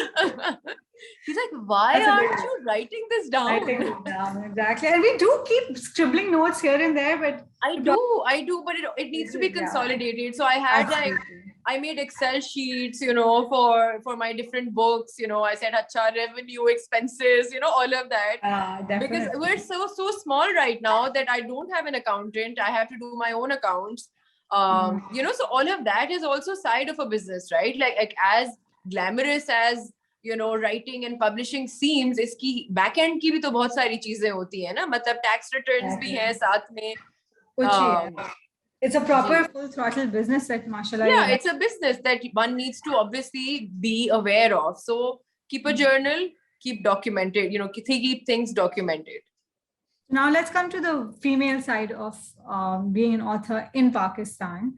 He's like, why aren't you writing this down? Writing it down, exactly. And we do keep scribbling notes here and there, but I do, but it needs to be consolidated. So I had I made Excel sheets, for my different books. I said, acha, revenue, expenses, all of that. Because we're so small right now that I don't have an accountant. I have to do my own accounts. So all of that is also side of a business, right? Like as glamorous as writing and publishing seems, इसकी back end की भी तो बहुत सारी चीजें होती है ना, मतलब tax returns भी हैं साथ में. It's a proper full throttle business that, mashallah. Yeah, it's a business that one needs to obviously be aware of. So keep a journal, keep documented, keep things documented. Now let's come to the female side of being an author in Pakistan.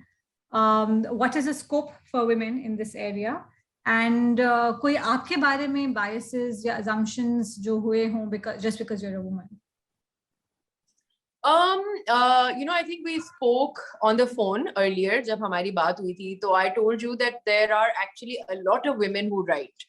What is the scope for women in this area? And कोई आपके बारे में biases या assumptions जो हुए हों just because you're a woman? I think we spoke on the phone earlier जब हमारी बात हुई थी, तो I told you that there are actually a lot of women who write.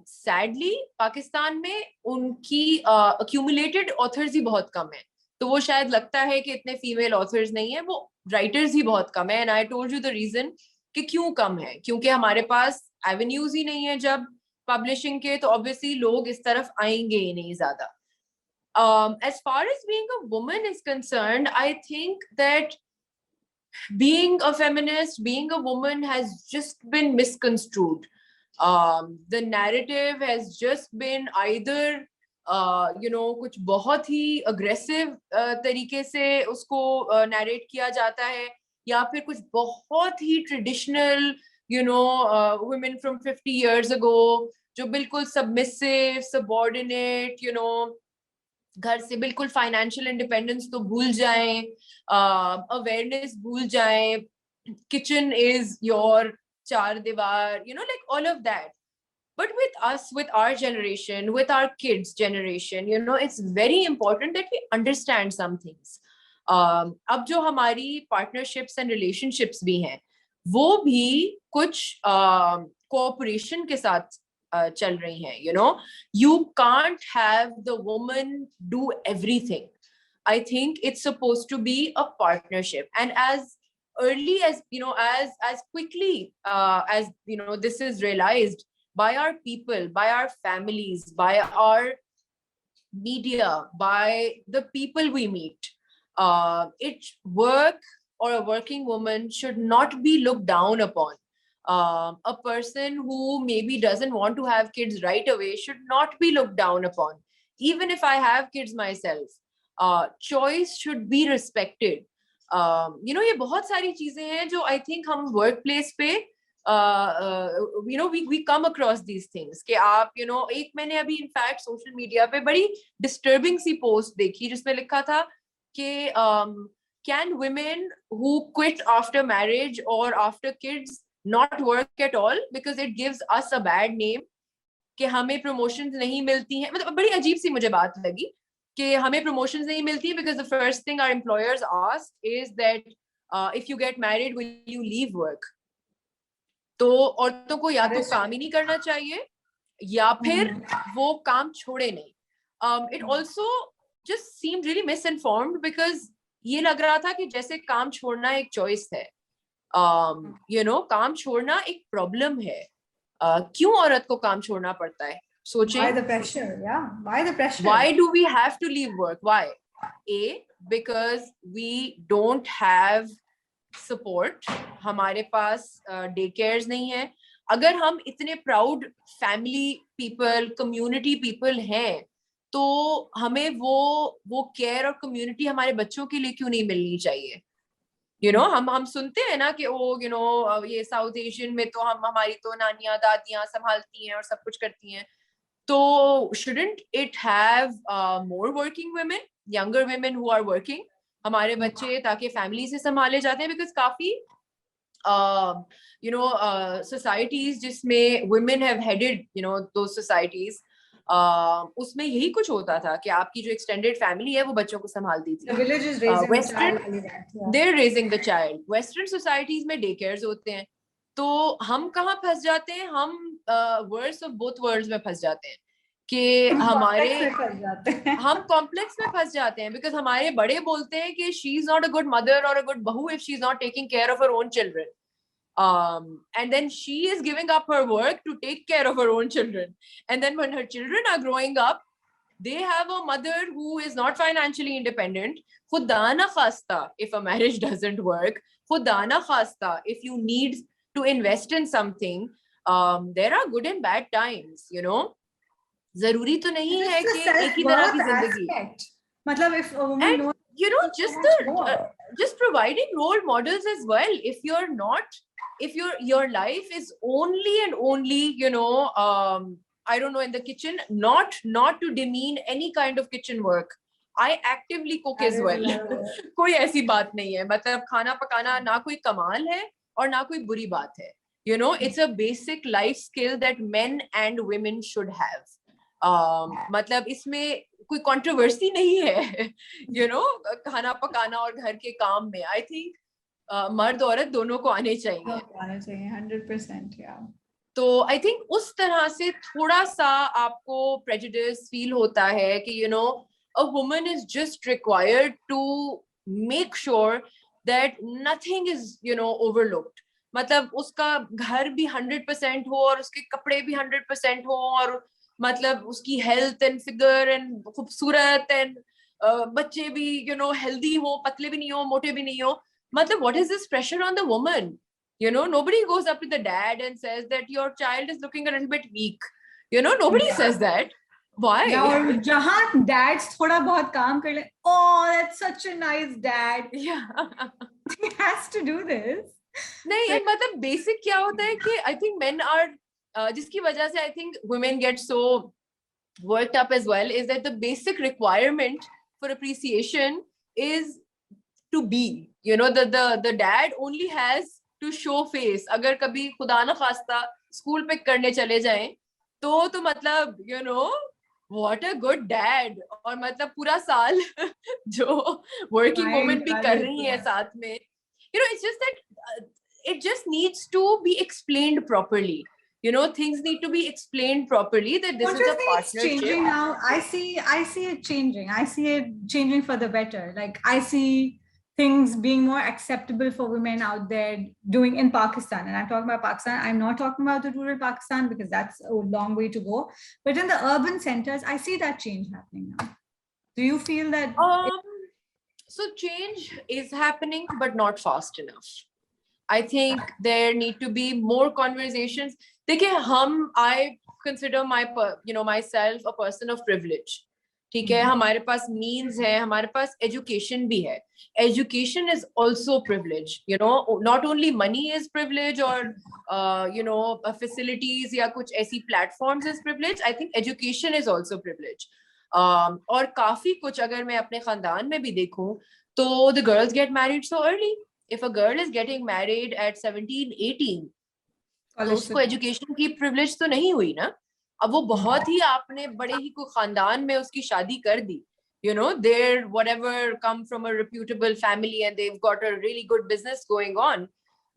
Sadly, Pakistan में उनकी accumulated authors ही बहुत कम है, तो वो शायद लगता है कि इतने female authors नहीं है, वो writers ही बहुत कम है. And I told you the reason कि क्यों कम है, क्योंकि हमारे पास avenues ही नहीं है जब publishing के, तो obviously लोग इस तरफ आएंगे ही नहीं ज़्यादा. As far as being a woman is concerned, I think that being a feminist, being a woman has just been misconstrued. The narrative has just been either कुछ बहुत ही aggressive तरीके से उसको narrate किया जाता है, या फिर कुछ बहुत ही traditional women from 50 years ago जो बिल्कुल submissive, subordinate, घर से बिल्कुल फाइनेंशियल इंडिपेंडेंस तो भूल जाएं, अवेयरनेस भूल जाएं, किचन इज योर 4 दीवार, like all of that. But with us, with our generation, with our kids' generation, you know, it's very important that we understand some things. अब जो हमारी partnerships and relationships भी हैं, वो भी कुछ cooperation के साथ चल रही हैं. You know, you can't have the woman do everything. I think it's supposed to be a partnership, and as early as, you know, as quickly as, you know, this is realized by our people, by our families, by our media, by the people we meet, work or a working woman should not be looked down upon. A person who maybe doesn't want to have kids right away should not be looked down upon. Even if I have kids myself, choice should be respected. You know, ये बहुत सारी चीजें हैं जो I think हम workplace पे you know, we come across these things कि आप, you know, एक मैंने अभी in fact social media पे बड़ी disturbing सी post देखी जिसमें लिखा था कि can women who quit after marriage or after kids not work at all because it gives us a bad name, कि हमें promotions नहीं मिलती हैं. मतलब बड़ी अजीब सी मुझे बात लगी कि हमें promotions नहीं मिलती because the first thing our employers ask is that if you get married will you leave work. तो औरतों को या तो काम ही नहीं करना चाहिए या फिर वो काम छोड़े नहीं. It also just seemed really misinformed because ये लग रहा था कि जैसे काम छोड़ना एक choice है. You know, काम छोड़ना एक problem है. क्यों औरत को काम छोड़ना पड़ता है? सोचें. Why the pressure? Yeah, why the pressure? Why do we have to leave work? Why? A, because we don't have support. हमारे पास day cares नहीं है. अगर हम इतने proud family people, community people हैं, तो हमें वो care और community हमारे बच्चों के लिए क्यों नहीं मिलनी चाहिए? You know, हम सुनते हैं ना कि ओ, you know, ये South Asian में तो हमारी तो नानियां दादियां संभालती हैं और सब कुछ करती हैं. तो shouldn't it have more working women, younger women who are working? हमारे बच्चे ताकि फैमिली से संभाले जाते हैं because काफी you know societies जिसमें women have headed, you know, those societies, उसमें यही कुछ होता था कि आपकी जो extended family है वो बच्चों को संभालती थी. The village is raising Western, the child. they're raising the child. Western societies में day cares होते हैं. तो हम कहाँ फंस जाते हैं? हम worst of both worlds में फंस जाते हैं कि हम complex में फंस जाते हैं because हमारे बड़े बोलते हैं कि she is not a good mother or a good बहू if she is not taking care of her own children. And then she is giving up her work to take care of her own children. And then when her children are growing up, they have a mother who is not financially independent. खुदा ना खास्ता, if a marriage doesn't work, खुदा ना खास्ता, if you need to invest in something, there are good and bad times, you know. जरूरी तो नहीं है कि एक ही तरह की जिंदगी. मतलब if a woman knows, you know, just providing role models as well. If you're not, if your life is only and only, you know, I don't know, in the kitchen, not to demean any kind of kitchen work. I actively cook as well. कोई ऐसी बात नहीं है. मतलब खाना पकाना ना कोई कमाल है और ना कोई बुरी बात है. You know, it's a basic life skill that men and women should have. मतलब इसमें कोई कंट्रोवर्सी नहीं है. You know, खाना पकाना और घर के काम में I think मर्द औरत दोनों को आने चाहिए. 100%. Yeah. तो I think उस तरह से थोड़ा सा आपको prejudice feel होता है कि, you know, a woman is just required to make sure that nothing is, you know, overlooked. मतलब उसका घर भी 100% हो और उसके कपड़े भी 100% हो और मतलब उसकी health and figure and खूबसूरत and बच्चे भी, you know, healthy हो, पतले भी नहीं हो, मोटे भी नहीं हो. मतलब what is this pressure on the woman? You know, nobody goes up to the dad and says that your child is looking a little bit weak. You know, nobody says that. Why? और जहाँ dads थोड़ा बहुत काम कर ले, oh, that's such a nice dad. Yeah. He has to do this. नहीं, मतलब basic क्या होता है कि I think men are जिसकी वजह से I think women get so worked up as well is that the basic requirement for appreciation is to be, you know, the dad only has to show face. अगर कभी खुदा ना खास्ता school pick करने चले जाएं तो मतलब what a good dad. और मतलब पूरा साल जो working woman भी कर रही है साथ में, it's just that it just needs to be explained properly. Things need to be explained properly, that this is a partnership. It's changing now. I see it changing. I see it changing for the better. Like I see things being more acceptable for women out there doing in Pakistan. And I'm talking about Pakistan. I'm not talking about the rural Pakistan because that's a long way to go. But in the urban centers, I see that change happening now. Do you feel that? So change is happening, but not fast enough. I think there need to be more conversations. I consider myself a person of privilege. ठीक है, हमारे पास means है, हमारे पास education भी है. Education is also privilege. Not only money is privilege or facilities या कुछ ऐसी platforms is privilege. I think education is also privilege. और काफी कुछ अगर मैं अपने खानदान में भी देखूं, तो the girls get married so early. If a girl is getting married at 17, 18, तो उसको एजुकेशन की प्रिविलेज तो नहीं हुई ना. अब वो बहुत ही आपने बड़े ही को खानदान में उसकी शादी कर दी, they're whatever come from a reputable family and they've got a really good business going on,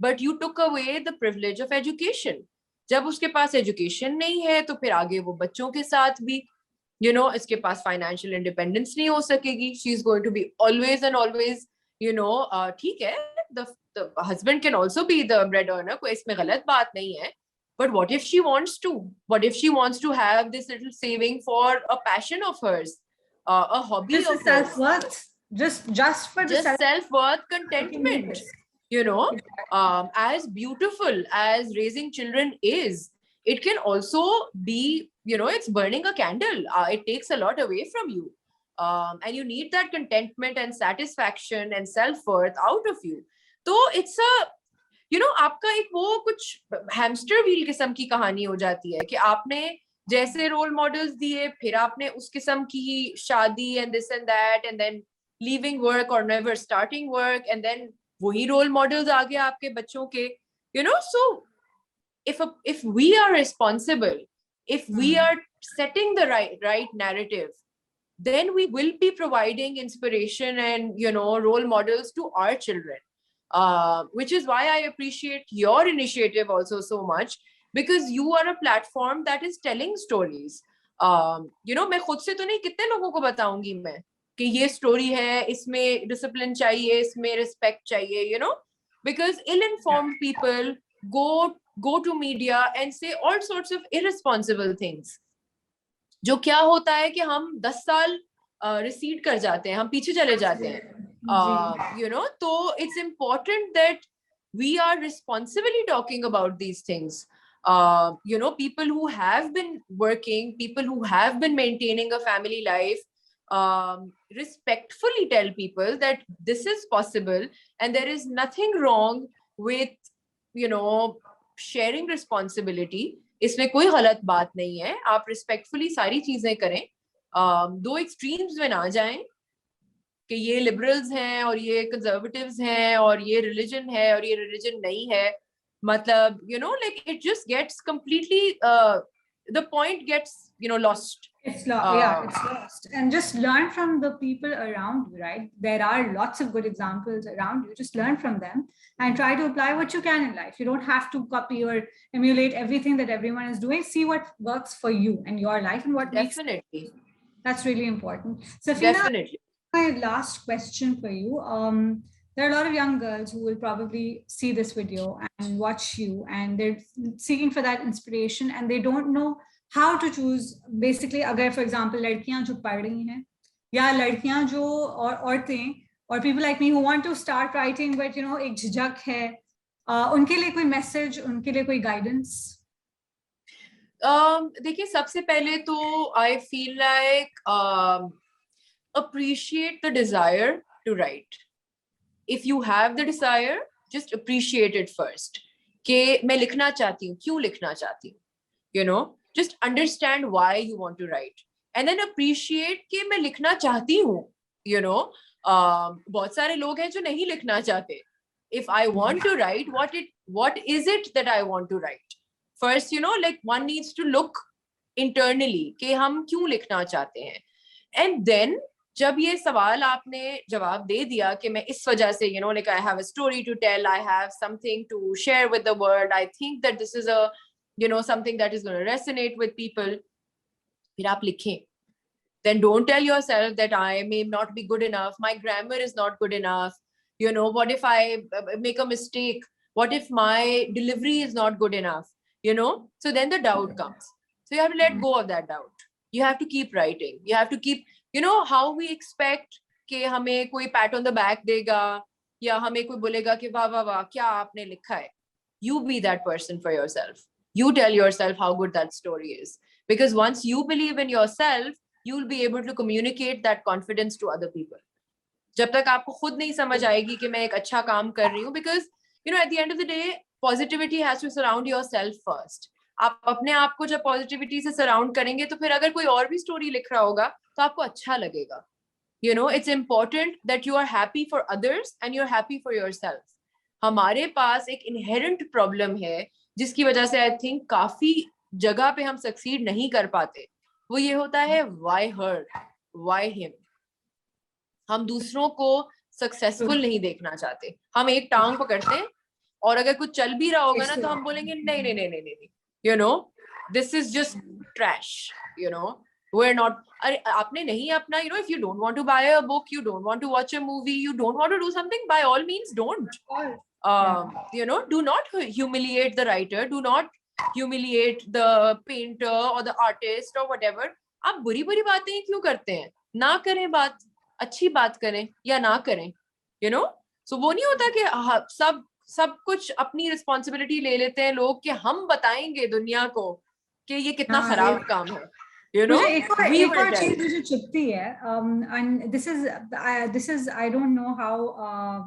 but you took away the privilege of education. जब उसके पास एजुकेशन नहीं है तो फिर आगे वो बच्चों के साथ भी इसके पास फाइनेंशियल इंडिपेंडेंस नहीं हो सकेगी. She is going to be always and always ठीक है, the husband can also be the bread earner, कोई इसमें गलत बात नहीं है, but what if she wants to have this little saving for a passion of hers, a hobby of self-worth, just for the self-worth, contentment. As beautiful as raising children is, it can also be, it's burning a candle. It takes a lot away from you, and you need that contentment and satisfaction and self-worth out of you. तो it's a आपका एक वो कुछ hamster wheel किस्म की कहानी हो जाती है कि आपने जैसे रोल मॉडल्स दिए, फिर आपने उस किस्म की शादी and this and that and then leaving work और नेवर स्टार्टिंग वर्क एंड देन वही रोल मॉडल्स आगे आपके बच्चों के. So if we are responsible, if we are setting the right narrative, then we will be providing inspiration and role models to our children. Which is why I appreciate your initiative also so much, because you are a platform that is telling stories. मैं खुद से तो नहीं, कितने लोगों को बताऊंगी मैं कि ये स्टोरी है, इसमें डिसिप्लिन चाहिए, इसमें रिस्पेक्ट चाहिए, because ill-informed people go to media and say all sorts of irresponsible things. जो क्या होता है कि हम 10 साल रिसीड कर जाते हैं, हम पीछे चले जाते हैं. So it's important that we are responsibly talking about these things. People who have been working, people who have been maintaining a family life, respectfully tell people that this is possible and there is nothing wrong with, sharing responsibility. इसमें कोई गलत बात नहीं है, आप respectfully सारी चीजें करें. दो extremes में ना जाएं कि ये liberals हैं और ये conservatives हैं और ये religion है और ये religion नहीं है. मतलब, like it just gets completely, the point gets, lost. It's lost. And just learn from the people around you, right? There are lots of good examples around you. Just learn from them and try to apply what you can in life. You don't have to copy or emulate everything that everyone is doing. See what works for you and your life and what Definitely. That's really important. Safinah, definitely. My last question for you. There are a lot of young girls who will probably see this video and watch you, and they're seeking for that inspiration and they don't know how to choose. Basically, अगर for example लड़कियां जो पढ़ रही हैं या लड़कियां जो और औरतें or people like me who want to start writing but एक झिझक है, उनके लिए कोई message, उनके लिए कोई guidance? देखिए, सबसे पहले तो I feel like appreciate the desire to write. If you have the desire, just appreciate it first. कि मैं लिखना चाहती हूँ, क्यों लिखना चाहती हूँ, just understand why you want to write, and then appreciate कि मैं लिखना चाहती हूँ. बहुत सारे लोग हैं जो नहीं लिखना चाहते. If I want to write, what is it that I want to write? First, like one needs to look internally कि हम क्यों लिखना चाहते हैं. And then जब ये सवाल आपने जवाब दे दिया कि मैं इस वजह से, you know, like I have a story to tell, I have something to share with the world, I think that this is a, you know, something that is going to resonate with people, फिर आप लिखें. Then don't tell yourself that I may not be good enough, my grammar is not good enough, you know, what if I make a mistake, what if my delivery is not good enough, you know. So then the doubt comes. So you have to let go of that doubt. You have to keep writing. You have to keep, you know, how we expect कि हमें कोई pat on the back देगा या हमें कोई बोलेगा कि वाह वाह वाह क्या आपने लिखा है. You be that person for yourself. You tell yourself how good that story is. Because once you believe in yourself, you'll be able to communicate that confidence to other people. जब तक आपको खुद नहीं समझ आएगी कि मैं एक अच्छा काम कर रही हूँ, because you know at the end of the day positivity has to surround yourself first. आप अपने आप को जब positivity से surround करेंगे तो फिर अगर कोई और भी story लिख रहा होगा तो आपको अच्छा लगेगा. You know, it's important that you are happy for others and you're happy for yourself. हमारे पास एक inherent problem है जिसकी वजह से I think काफी जगह पे हम succeed नहीं कर पाते. वो ये होता है why her, why him. हम दूसरों को सक्सेसफुल नहीं देखना चाहते. हम एक टांग पकड़ते हैं और अगर कुछ चल भी रहा होगा ना तो हम बोलेंगे नहीं नहीं नहीं नहीं नहीं, you know, this is just trash, you know, we're not. अरे आपने नहीं अपना, you know, if you don't want to buy a book, you don't want to watch a movie, you don't want to do something, by all means don't. You know, do not humiliate the writer, do not humiliate the painter or the artist or whatever. आप बुरी बुरी बातें क्यों करते हैं? ना करें बात, अच्छी बात करें या ना करें, you know. So वो नहीं होता कि सब कुछ अपनी रिस्पॉन्सिबिलिटी ले लेते हैं लोग कि हम बताएंगे दुनिया को कि ये कितना खराब काम है, you know. एक और चीज मुझे चुभती है, and this is I don't know how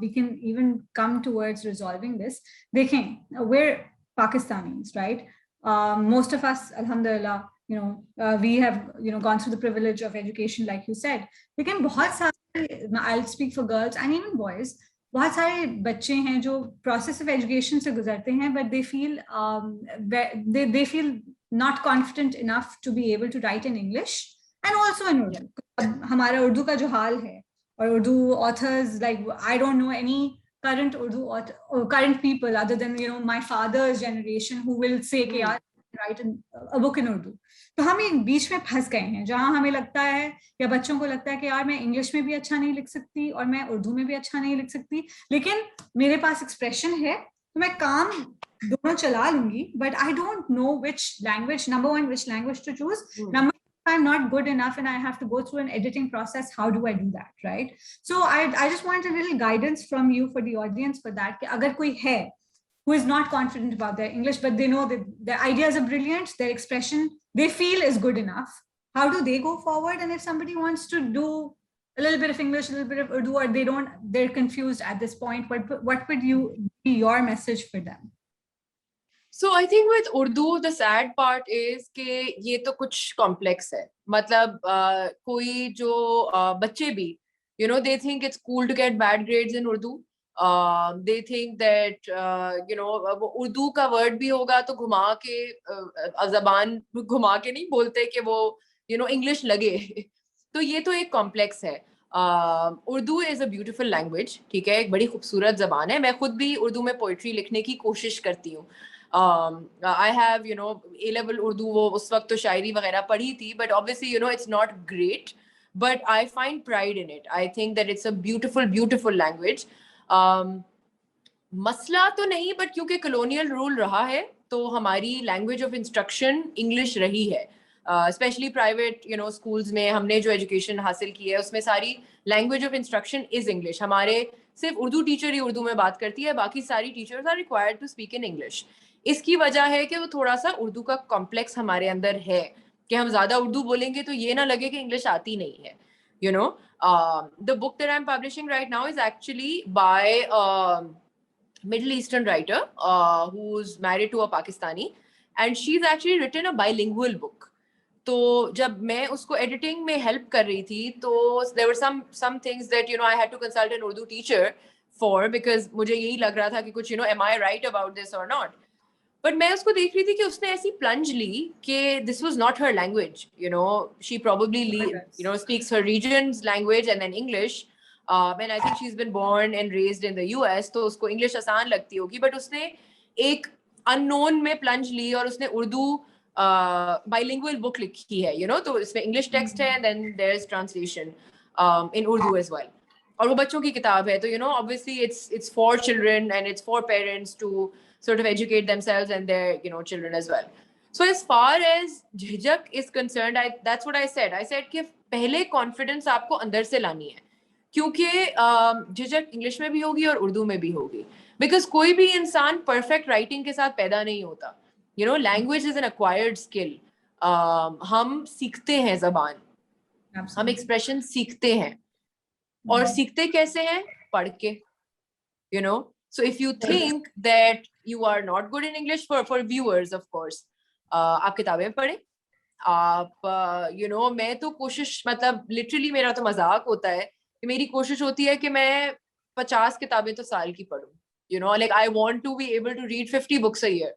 we can even come towards resolving this. देखें, we're Pakistanis, right? Most of us, alhamdulillah, you know, we have, you know, gone through the privilege of education, like you said. लेकिन बहुत सारे, I'll speak for girls and even boys, बहुत सारे बच्चे हैं जो process of education से गुजरते हैं, but they feel not confident enough to be able to write in English and also in Urdu. हमारा उर्दू का जो हाल है, और Urdu authors, like I don't know any current Urdu author, or current people other than, you know, my father's generation who will say कि यार write a book in Urdu. तो हम एक बीच में फंस गए हैं जहां हमें लगता है या बच्चों को लगता है कि यार मैं इंग्लिश में भी अच्छा नहीं लिख सकती और मैं उर्दू में भी अच्छा नहीं लिख सकती, लेकिन मेरे पास एक्सप्रेशन है तो मैं काम दोनों चला लूंगी, but I don't know which language, number one, which language to choose. Number two, I'm not good enough and I have to go through an editing process. How do I do that, right? So I just want a little guidance from you for the audience for that. कि अगर कोई है who is not confident about their English, but they know that their ideas are brilliant, their expression they feel is good enough, how do they go forward? And if somebody wants to do a little bit of English, a little bit of Urdu, or they're confused at this point, what would be your message for them? So I think with Urdu, the sad part is कि ये तो कुछ complex है. मतलब कोई जो बच्चे भी, you know, they think it's cool to get bad grades in Urdu. They think that you know, Urdu का वर्ड भी होगा तो घुमा के जबान घुमा के नहीं बोलते कि वो, you know, इंग्लिश लगे. तो ये तो एक कॉम्प्लेक्स है. Urdu is a beautiful language, ठीक है, एक बड़ी खूबसूरत जबान है. मैं खुद भी उर्दू में पोइट्री लिखने की कोशिश करती हूँ. I have, you know, A-level Urdu वो उस वक्त तो शायरी वगैरह पढ़ी थी, but obviously, you know, it's not great, but I find pride in it. I think that it's a beautiful language. मसला तो नहीं, बट क्योंकि कॉलोनियल रूल रहा है तो हमारी लैंग्वेज ऑफ इंस्ट्रक्शन इंग्लिश रही है. Specially private, you know, schools में हमने जो एजुकेशन हासिल की है उसमें सारी language of instruction is English. हमारे सिर्फ उर्दू टीचर ही उर्दू में बात करती है, बाकी सारी teachers are required to speak in English. इसकी वजह है कि वो थोड़ा सा उर्दू का कॉम्प्लेक्स हमारे अंदर है कि हम ज्यादा उर्दू बोलेंगे तो ये ना लगे कि इंग्लिश आती नहीं है. You know, the book that I'm publishing right now is actually by a Middle Eastern writer who's married to a Pakistani, and she's actually written a bilingual book. तो जब मैं उसको editing में help कर रही थी तो there were some things that, you know, I had to consult an Urdu teacher for, because मुझे यही लग रहा था कि कुछ, you know, am I right about this or not? But मैं उसको देख रही थी कि उसने ऐसी plunge ली कि this was not her language, you know. She probably speaks her region's language and then English. And I think she's been born and raised in the US, तो उसको English आसान लगती होगी. But उसने एक unknown में plunge ली और उसने उर्दू bilingual book लिखी है, you know. तो इसमें English text है and then there's translation in Urdu as well. और वो बच्चों की किताब है, तो you know, obviously it's for children and it's for parents to sort of educate themselves and their children as well. So as far as झिझक is concerned, that's what I said. I said कि पहले confidence आपको अंदर से लानी है, क्योंकि झिझक इंग्लिश में भी होगी और उर्दू में भी होगी, because कोई भी इंसान perfect writing के साथ पैदा नहीं होता. You know, language is an acquired skill. हम सीखते हैं ज़बान, हम expression सीखते हैं, और सीखते कैसे हैं? पढ़ के, you know. So if you think that you are not good in English, for viewers of course, आप किताबें पढ़ें, आप मैं तो कोशिश, मतलब literally मेरा तो मजाक होता है कि मेरी कोशिश होती है कि मैं 50 किताबें तो साल की पढूं, you know, like I want to be able to read 50 books a year,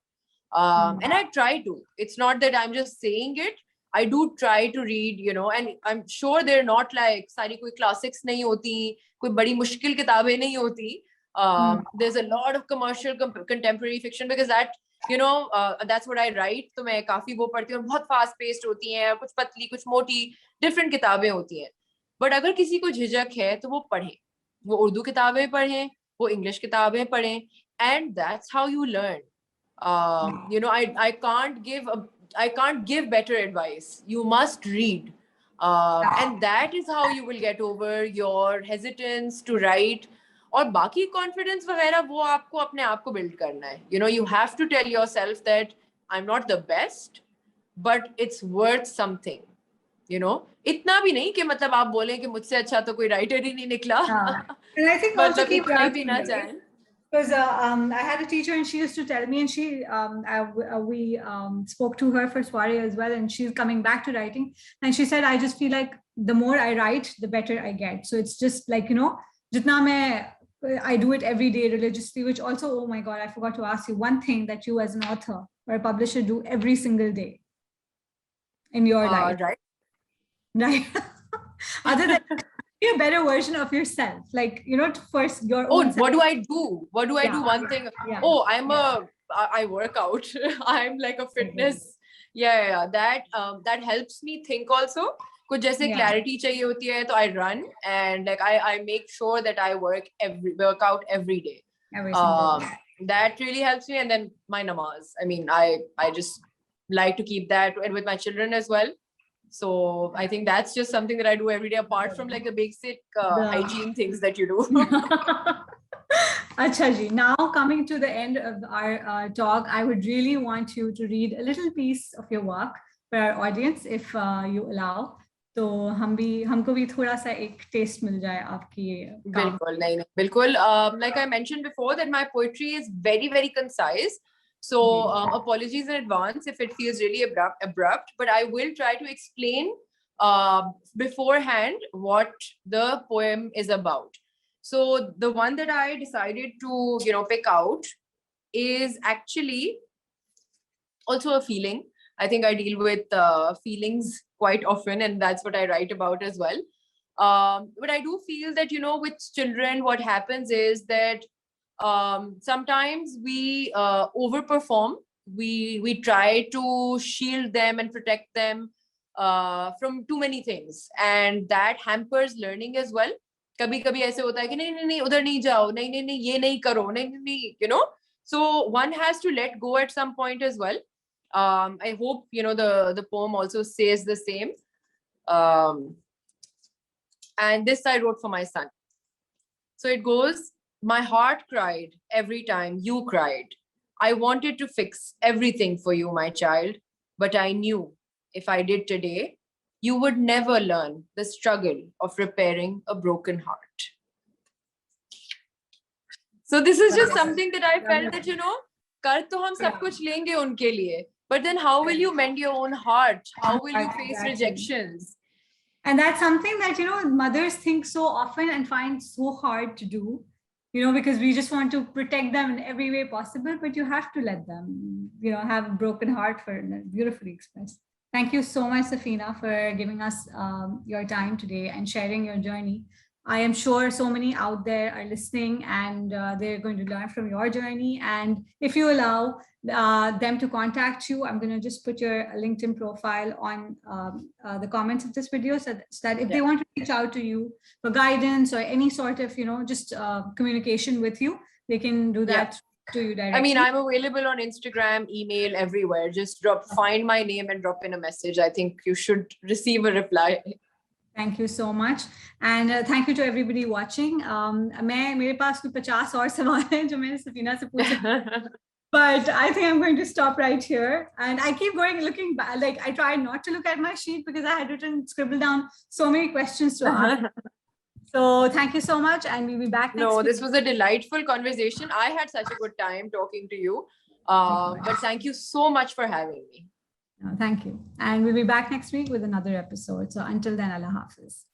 and I try to. It's not that I'm just saying it. I do try to read, you know, and I'm sure they're not like सारी कोई classics नहीं होती, कोई बड़ी मुश्किल किताबें नहीं होती. There's a lot of commercial contemporary fiction, because that, you know, that's what I write. तो मैं काफी वो पढ़ती हूँ, बहुत fast paced होती हैं, कुछ पतली कुछ मोटी different किताबें होती हैं. But अगर किसी को झिझक है तो वो पढ़े, वो उर्दू किताबें पढ़ें, वो इंग्लिश किताबें पढ़ें, and that's how you learn. You know, I can't give better advice. You must read, and that is how you will get over your hesitance to write. और बाकी confidence वगैरह वो आपको अपने आप को build करना है. You know, you have to tell yourself that I'm not the best, but it's worth something. You know, इतना भी नहीं कि मतलब आप बोलें कि मुझसे अच्छा तो कोई writer ही नहीं निकला. And I think also keep writing, ना चाहें. Because I had a teacher and she used to tell me, and we spoke to her for Soirée as well, and she's coming back to writing, and she said, I just feel like the more I write, the better I get. So it's just like, you know, jitna I do it every day religiously, which also, oh my God, I forgot to ask you one thing that you as an author or a publisher do every single day in your life. Right. Other than be a better version of yourself, like, you know, first your own what do I do? What do I do? One thing. Yeah. Oh, I work out. I'm like a fitness. Yeah. That helps me think also. कुछ जैसे clarity चाहिए होती है तो I run, and like I make sure that I work out every day. Every single day. That really helps me. And then my namaz. I mean, I just like to keep that, and with my children as well. So I think that's just something that I do every day, apart from like the basic hygiene things that you do. Acha ji, now coming to the end of our talk, I would really want you to read a little piece of your work for our audience, if you allow. तो हमको भी थोड़ा सा एक taste मिल जाए आपकी काम. बिल्कुल. Like I mentioned before, that my poetry is very, very concise. So apologies in advance if it feels really abrupt, but I will try to explain beforehand what the poem is about. So the one that I decided to, you know, pick out is actually also a feeling. I think I deal with feelings quite often, and that's what I write about as well. But I do feel that, you know, with children, what happens is that sometimes we overperform. We try to shield them and protect them from too many things, and that hampers learning as well. कभी-कभी ऐसे होता है कि नहीं उधर नहीं जाओ, नहीं ये नहीं करो, नहीं, you know. So one has to let go at some point as well. I hope, you know, the poem also says the same. And this I wrote for my son. So it goes, my heart cried every time you cried. I wanted to fix everything for you, my child, but I knew if I did today, you would never learn the struggle of repairing a broken heart. So this is just something that I felt that, you know, कर तो हम सब कुछ लेंगे उनके लिए, but then how will you mend your own heart? How will you face rejections? And that's something that, you know, mothers think so often and find so hard to do. because we just want to protect them in every way possible, but you have to let them, have a broken heart for beautifully expressed. Thank you so much, Safinah, for giving us your time today and sharing your journey. I am sure so many out there are listening and they're going to learn from your journey. And if you allow them to contact you, I'm going to just put your LinkedIn profile on the comments of this video so that if they want to reach out to you for guidance or any sort of, just communication with you, they can do that to you directly. I mean, I'm available on Instagram, email, everywhere. Just find my name and drop in a message. I think you should receive a reply. Thank you so much. And thank you to everybody watching. मेरे पास कुछ 50 और सवाल हैं जो मैंने सफीना से पूछे. But I think I'm going to stop right here. And I keep looking back. Like, I tried not to look at my sheet because I had scribbled down so many questions to ask. So thank you so much. And we'll be back next week. This was a delightful conversation. I had such a good time talking to you. But thank you so much for having me. No, thank you. And we'll be back next week with another episode. So until then, Allah Hafiz.